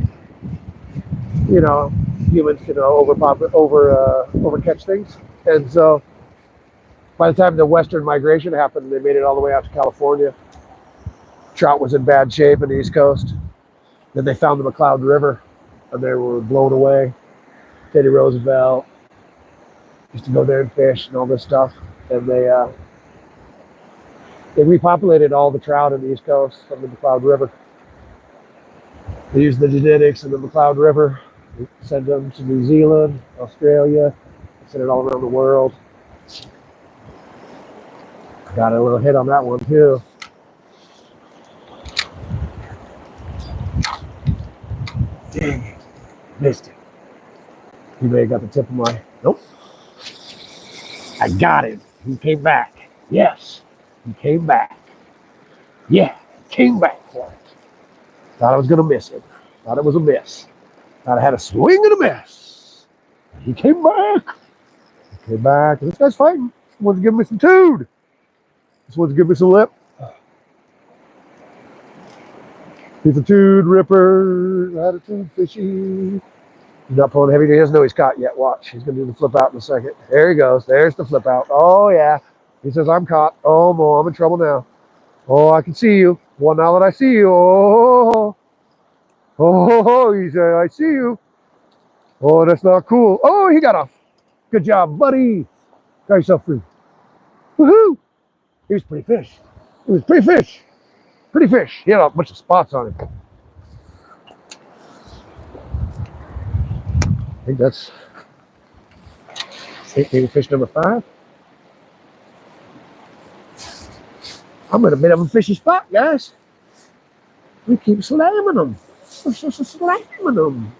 [SPEAKER 1] You know, humans can overcatch things, and so By the time the western migration happened, they made it all the way out to California. Trout was in bad shape on the East Coast. Then they found the McCloud River, and they were blown away. Teddy Roosevelt used to go there and fish and all this stuff. And they repopulated all the trout on the East Coast from the McCloud River. They used the genetics of the McCloud River, they sent them to New Zealand, Australia, sent it all around the world. Got a little hit on that one too. Dang it, missed it. He may have got the tip of my, nope. I got him. He came back. Yes, he came back. Yeah, he came back for it. Thought I was going to miss him. Thought it was a miss. Thought I had a swing and a miss. He came back. He came back. This guy's fighting. This one's giving me some tood. This one's giving me some lip. He's a tood ripper. Had a tood fishy. He's not pulling heavy. He doesn't know he's caught yet. Watch. He's going to do the flip out in a second. There he goes. There's the flip out. Oh, yeah. He says, I'm caught. Oh, Mo, I'm in trouble now. Oh, I can see you. Well, now that I see you. Oh, he said, I see you. Oh, that's not cool. Oh, he got off. Good job, buddy. Got yourself free. Woohoo. He was pretty fish. He was pretty fish. Pretty fish. He had a bunch of spots on him. I think that's maybe fish number 5. I'm in a bit of a fishy spot, guys. We keep slamming them. We're just slamming them.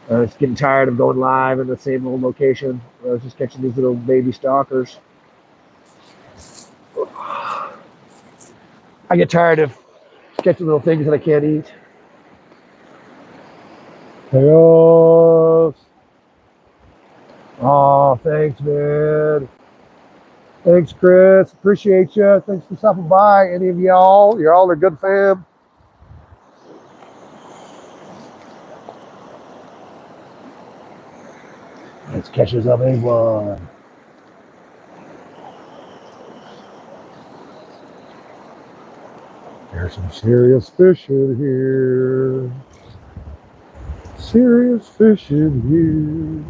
[SPEAKER 1] I was getting tired of going live in the same old location. I was just catching these little baby stalkers. I get tired of catching little things that I can't eat. Adios. Oh, thanks, man. Thanks, Chris. Appreciate you. Thanks for stopping by. Any of y'all? You're all a good fam. Let's catch us a big one. There's some serious fish in here. Serious fish in here.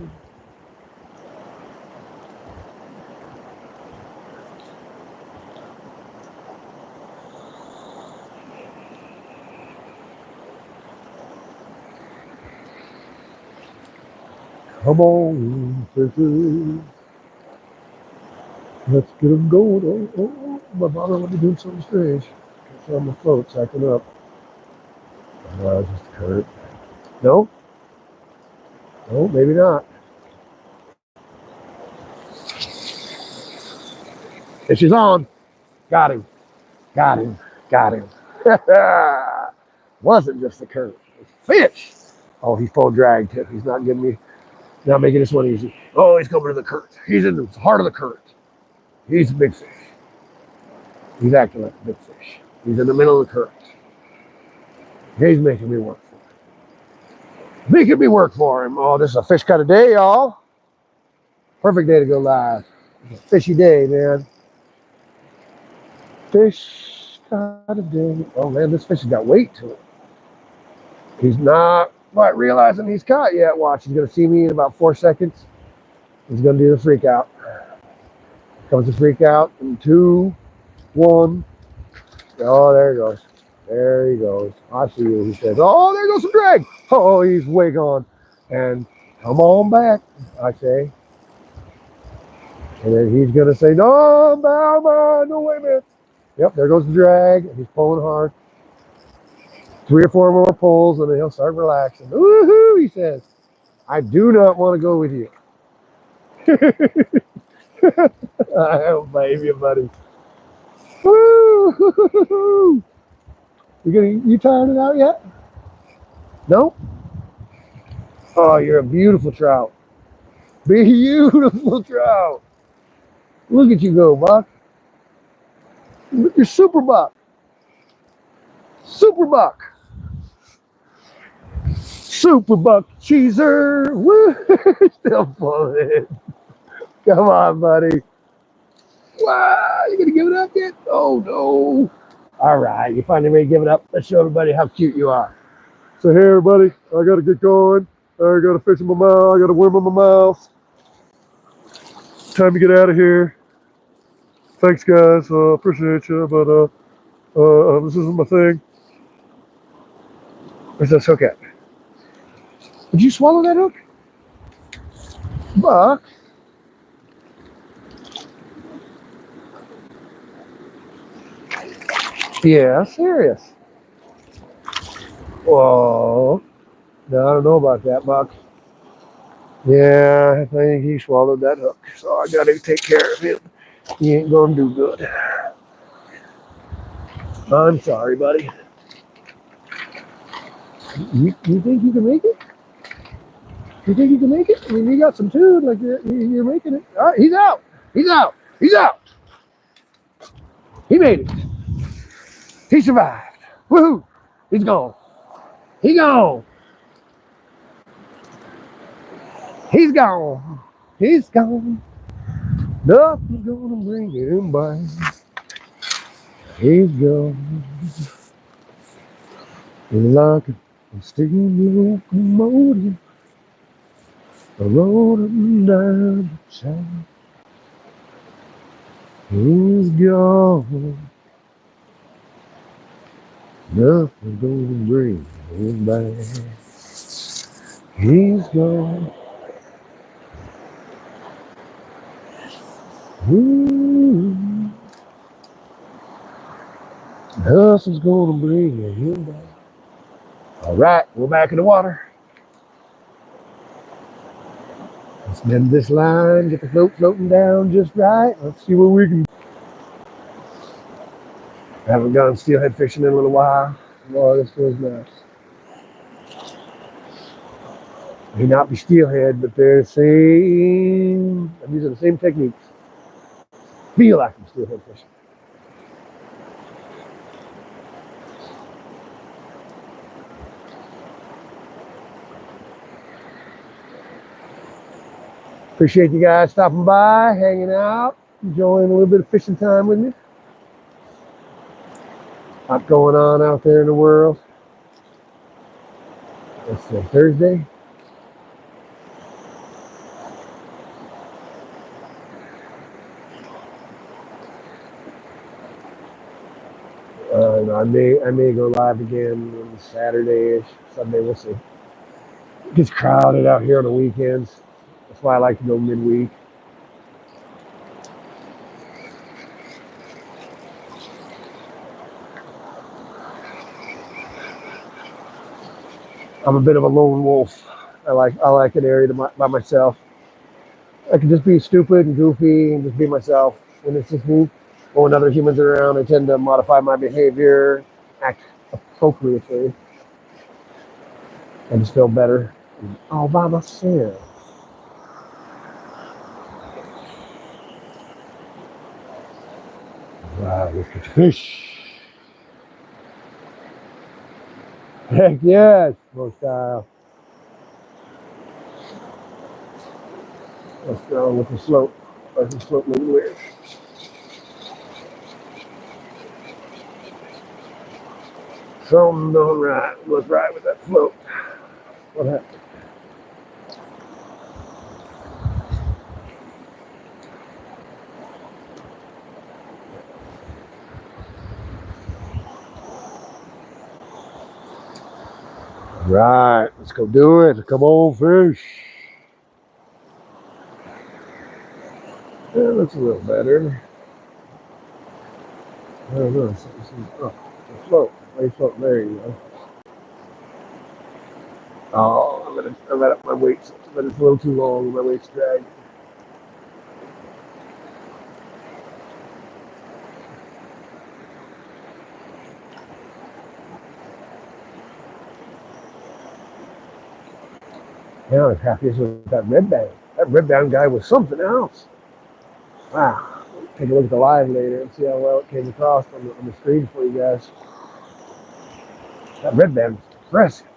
[SPEAKER 1] Come on, fishes. Let's get them going. Oh, my mother wanted to do something strange. It's on the floats acting up. Just a current. No? No, maybe not. And she's on. Got him. Got him. Got him. Wasn't just a current. Fish. Oh, he's full drag tip. He's not giving me. Not making this one easy. Oh, he's coming to the current. He's in the heart of the current. He's a big fish. He's acting like a big fish. He's in the middle of the current. He's making me work for him. Making me work for him. Oh, this is a fish kind of day, y'all. Perfect day to go live. It's a fishy day, man. Fish kind of day. Oh, man, this fish has got weight to it. He's not quite realizing he's caught yet. Watch, he's going to see me in about 4 seconds. He's going to do the freak out. Comes the freak out in 2, 1. Oh, there he goes. There he goes. I see you, he says. Oh, there goes some drag. Oh, he's way gone. And come on back, I say. And then he's going to say, no, no, wait a minute. Yep, there goes the drag. He's pulling hard. 3 or 4 more pulls, and then he'll start relaxing. Woohoo, he says. I do not want to go with you. I don't blame you, buddy. Woo! You tired it out yet? No? Oh, you're a beautiful trout. Beautiful trout. Look at you go, Buck. You're super buck. Super buck. Super buck cheeser. Woo! Still pulling. Come on, buddy. Wow, you gonna give it up yet? Oh no. All right, you finally ready to give it up. Let's show everybody how cute you are.
[SPEAKER 2] So hey everybody, I gotta get going. I got a fish in my mouth. I got a worm in my mouth. Time to get out of here. Thanks guys, appreciate you, but this isn't my thing.
[SPEAKER 1] Where's this hook at? Did you swallow that hook? Buck? Yeah, serious. Whoa. No, I don't know about that, Buck. Yeah, I think he swallowed that hook. So I gotta take care of him. He ain't gonna do good. I'm sorry, buddy. You think you can make it? You think you can make it? I mean, you got some tune, like you're making it. All right, he's out. He's out. He's out. He made it. He survived. Woohoo! He's gone. He gone. He's gone. He's gone. Nothing's gonna bring him back. He's gone. Like a steam locomotive, rolling down the track. He's gone. Nothing's gonna bring him back. He's gone. Ooh. Nothing's gonna bring him back. All right, we're back in the water. Let's bend this line, get the float floating down just right. Let's see what we can. I haven't gone steelhead fishing in a little while. Boy, this feels nice. May not be steelhead, but they're the same. I'm using the same techniques. Feel like I'm steelhead fishing. Appreciate you guys stopping by, hanging out, enjoying a little bit of fishing time with me. Lot going on out there in the world. It's Thursday. I may go live again on Saturday-ish, Sunday, we'll see. It gets crowded out here on the weekends. That's why I like to go midweek. I'm a bit of a lone wolf. I like an area by myself. I can just be stupid and goofy and just be myself. When it's just me or when other humans are around, I tend to modify my behavior, act appropriately. I just feel better all by myself. Wow, let's catch a fish. Heck yes, more style. Let's go with the slope. Let the slope look weird. Something done right. What's right with that float? What happened? Right, let's go do it. Come on, fish. Yeah, looks a little better. I don't know. Oh, the float. Wait, float. There you go. Oh, I'm at my weight, but it's a little too long. My weight's dragging. Yeah, I was happiest with that red band. That red band guy was something else. Wow. Take a look at the live later and see how well it came across on the screen for you guys. That red band was impressive.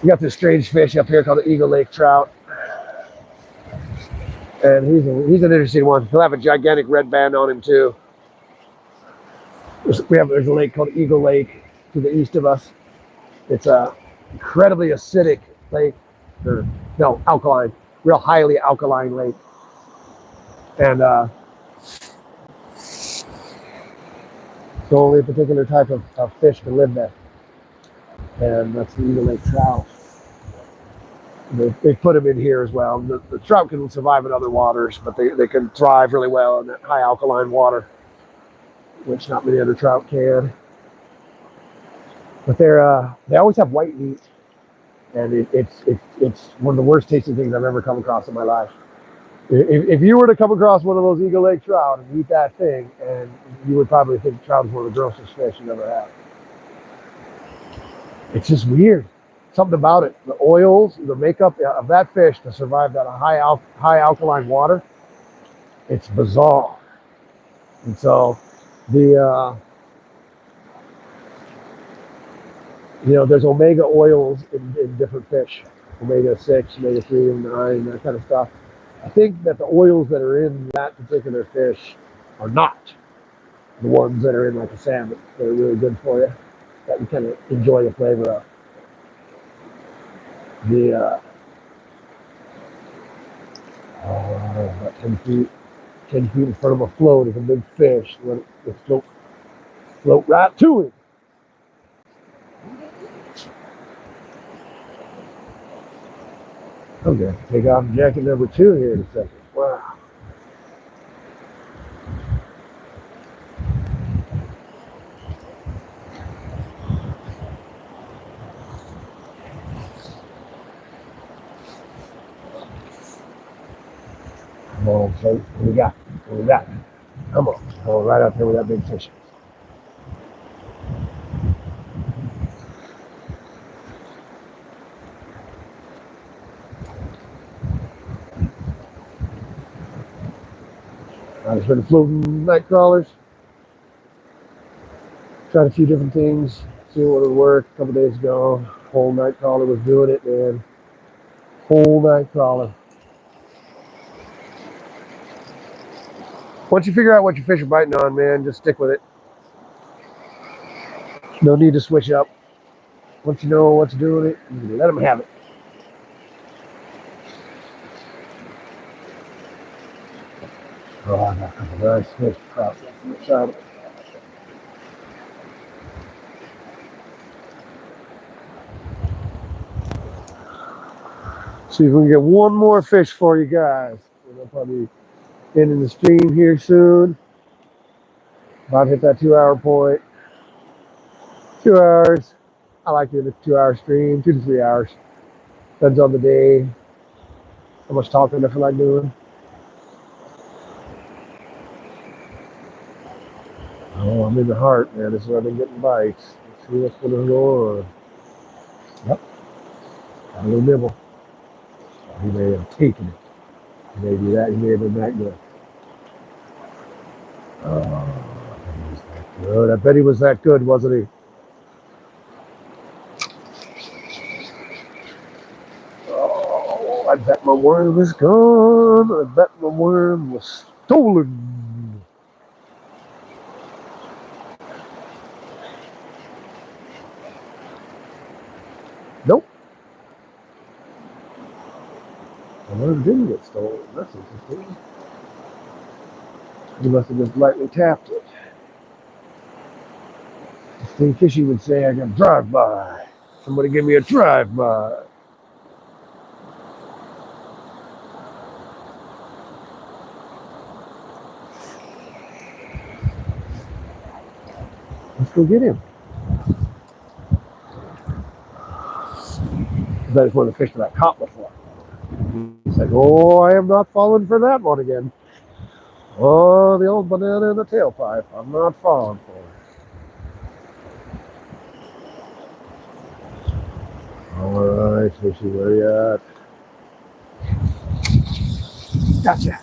[SPEAKER 1] We got this strange fish up here called the Eagle Lake trout. And he's an interesting one. He'll have a gigantic red band on him too. There's a lake called Eagle Lake to the east of us. It's a incredibly acidic lake. No, alkaline, real highly alkaline lake. And so only a particular type of fish can live there. And that's the Eagle Lake trout. They put them in here as well. The trout can survive in other waters, but they can thrive really well in that high alkaline water, which not many other trout can. But they always have white meat, and it's one of the worst tasting things I've ever come across in my life. If you were to come across one of those Eagle Lake trout and eat that thing, and you would probably think trout is one of the grossest fish you've ever had. It's just weird. Something about it. The oils, the makeup of that fish to survive that high alkaline water, it's bizarre. And so there's omega oils in different fish, omega-6, omega-3, omega-9, that kind of stuff. I think that the oils that are in that particular fish are not the ones that are in like a salmon that are really good for you, that you kind of enjoy the flavor of. About 10 feet in front of a float is a big fish. Let it float right to it. I'm going to take off jacket number 2 here in a second. Wow. Come on, folks. What we got? What we got? Come on. Come right out there with that big fish. I just heard floating night crawlers. Tried a few different things, see what would work. A couple days ago, whole night crawler was doing it, man. Whole night crawler. Once you figure out what your fish are biting on, man, just stick with it. No need to switch up. Once you know what's doing it, you let them have it. Oh, I got a couple nice fish trout. See if we can get one more fish for you guys. We'll probably ending the stream here soon. About to hit that 2-hour point. 2 hours. I like doing a 2-hour stream, 2 to 3 hours. Depends on the day, how much talking I feel like doing. Oh, I'm in the heart, man. This is where I've been getting bites. Let's see what's going to go on. Yep. Got a little nibble. He may have taken it. He may be that. He may have been that good. Oh, he was that good. I bet he was that good, wasn't he? Oh, I bet my worm was gone. I bet my worm was stolen. Nope. The worm didn't get stolen. That's interesting. He must have just lightly tapped it. Steve Fishy would say, I got drive-by. Somebody give me a drive-by. Let's go get him. That is one of the fish that I caught before. He's like, oh, I am not falling for that one again. Oh, the old banana in the tailpipe. I'm not falling for it. All right, Fishy, where you at? Gotcha.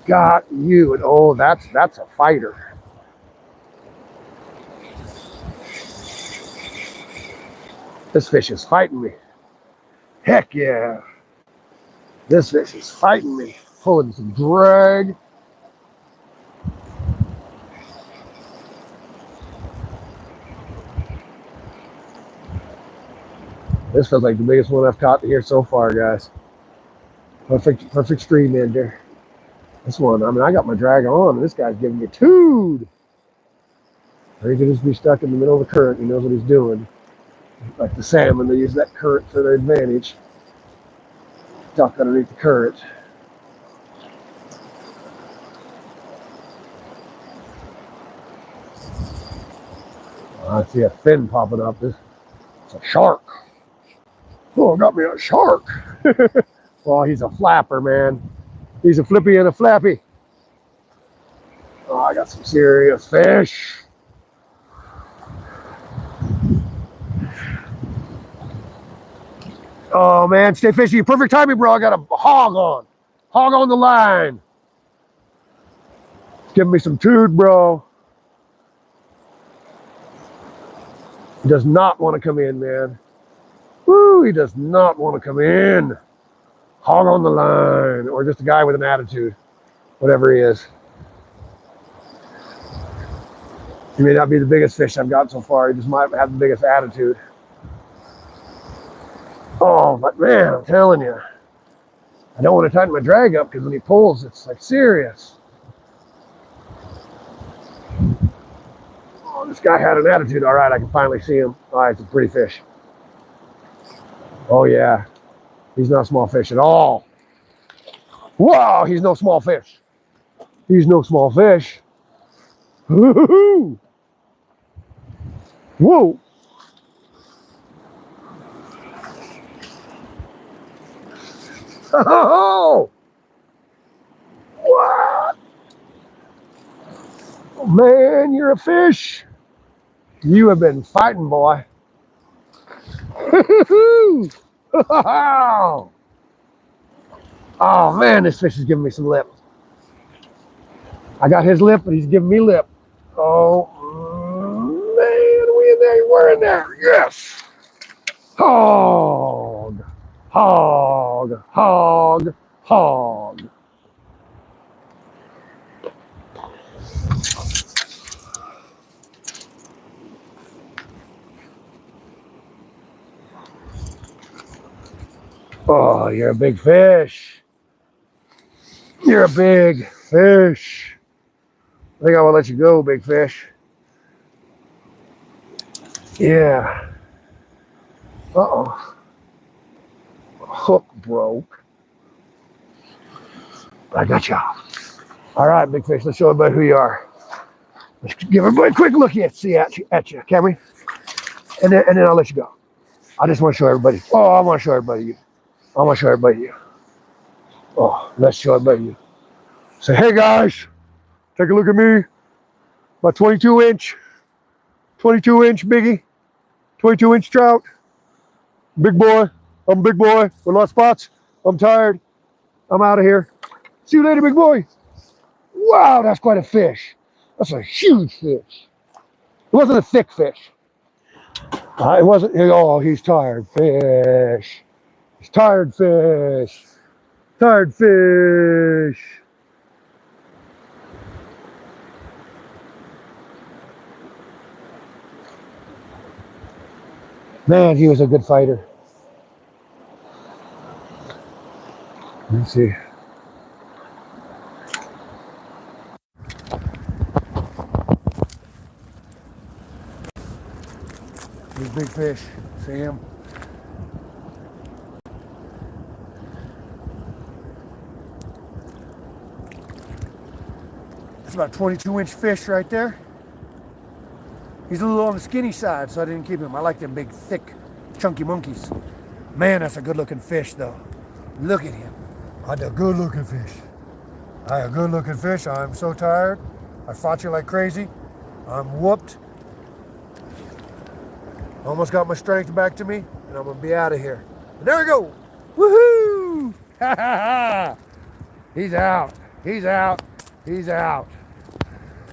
[SPEAKER 1] Got you. And oh, that's a fighter. This fish is fighting me. Heck yeah. This fish is fighting me, pulling some drag. This feels like the biggest one I've caught here so far, guys. Perfect stream in there. This one, I mean, I got my drag on, and this guy's giving me a tood. Or he could just be stuck in the middle of the current. He knows what he's doing. Like the salmon, they use that current for their advantage. Stuck underneath the current. I see a fin popping up. It's a shark. Oh, got me a shark. Well, he's a flapper, man. He's a flippy and a flappy. Oh, I got some serious fish. Oh, man, stay fishy. Perfect timing, bro. I got a hog on. Hog on the line. Give me some tood, bro. He does not want to come in, man. Woo, he does not want to come in. Hog on the line, or just a guy with an attitude, whatever he is. He may not be the biggest fish I've got so far. He just might have the biggest attitude. Oh, but man, I'm telling you, I don't want to tighten my drag up because when he pulls, it's like serious. Oh, this guy had an attitude. All right, I can finally see him. All right, it's a pretty fish. Oh, yeah. He's not a small fish at all. Wow, he's no small fish. He's no small fish. Woo-hoo-hoo. Whoa. Oh, what? Oh, man, you're a fish. You have been fighting, boy. Oh, man, this fish is giving me some lip. I got his lip, but he's giving me lip. Oh, man, we in there? We're in there. Yes. Hog. Hog. Hog. Hog. Oh, you're a big fish. You're a big fish. I think I will let you go, big fish. Yeah. Uh-oh. Hook broke. I got you. All right, big fish. Let's show everybody who you are. Let's give everybody a quick look at you, can we? And then I'll let you go. I just want to show everybody. Oh, I want to show everybody you. I want to show everybody you. Oh, let's show everybody you. Say, hey guys, take a look at me. My 22-inch biggie, 22-inch trout. Big boy. I'm a big boy with a lot of spots. I'm tired. I'm out of here. See you later, big boy. Wow, that's quite a fish. That's a huge fish. It wasn't a thick fish. It wasn't. Oh, he's tired fish. He's tired fish. Tired fish. Man, he was a good fighter. Let's see. He's a big fish. See him? It's about a 22-inch fish right there. He's a little on the skinny side, so I didn't keep him. I like them big, thick, chunky monkeys. Man, that's a good-looking fish, though. Look at him. That's a good-looking fish. A good-looking fish. I'm so tired. I fought you like crazy. I'm whooped. Almost got my strength back to me, and I'm gonna be out of here. And there we go. Woohoo! Ha ha ha! He's out. He's out. He's out.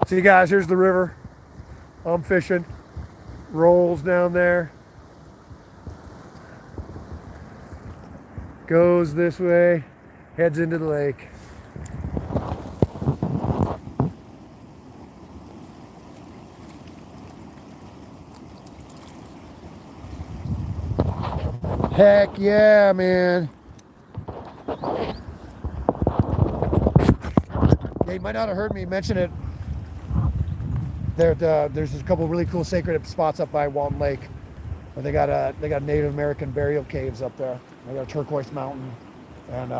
[SPEAKER 1] See, guys, here's the river. I'm fishing. Rolls down there. Goes this way. heads into the lake. Heck yeah, man. Yeah, you might not have heard me mention it. There's a couple really cool sacred spots up by Walton Lake. Where they got Native American burial caves up there. They got a turquoise mountain, and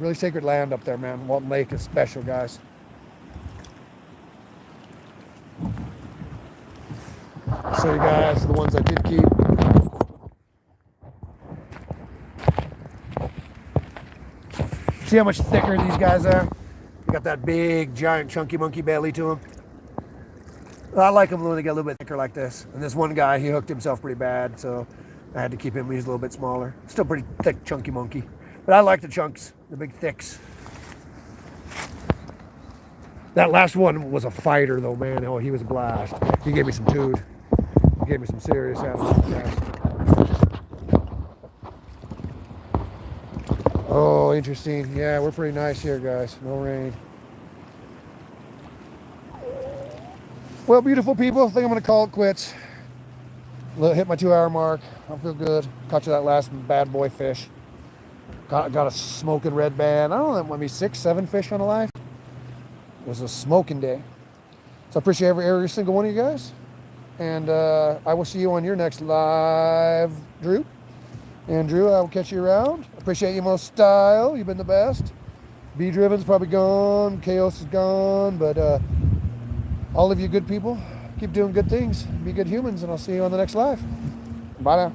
[SPEAKER 1] really sacred land up there, man. Walton Lake is special, guys. So you guys, the ones I did keep. See how much thicker these guys are? They got that big, giant, chunky monkey belly to them. I like them when they get a little bit thicker like this. And this one guy, he hooked himself pretty bad, so I had to keep him. He's a little bit smaller. Still pretty thick, chunky monkey. But I like the chunks, the big thicks. That last one was a fighter, though, man. Oh, he was a blast. He gave me some tood. He gave me some serious animals. Oh, interesting. Yeah, we're pretty nice here, guys. No rain. Well, beautiful people, I think I'm going to call it quits. Hit my 2 hour mark. I feel good. Caught you that last bad boy fish. Got a smoking red band. I don't know, that might be 6, 7 fish on a live. It was a smoking day. So I appreciate every single one of you guys. And I will see you on your next live, Drew. And Drew, I will catch you around. Appreciate you most style. You've been the best. Be Driven's probably gone. Chaos is gone. But all of you good people, keep doing good things. Be good humans. And I'll see you on the next live. Bye now.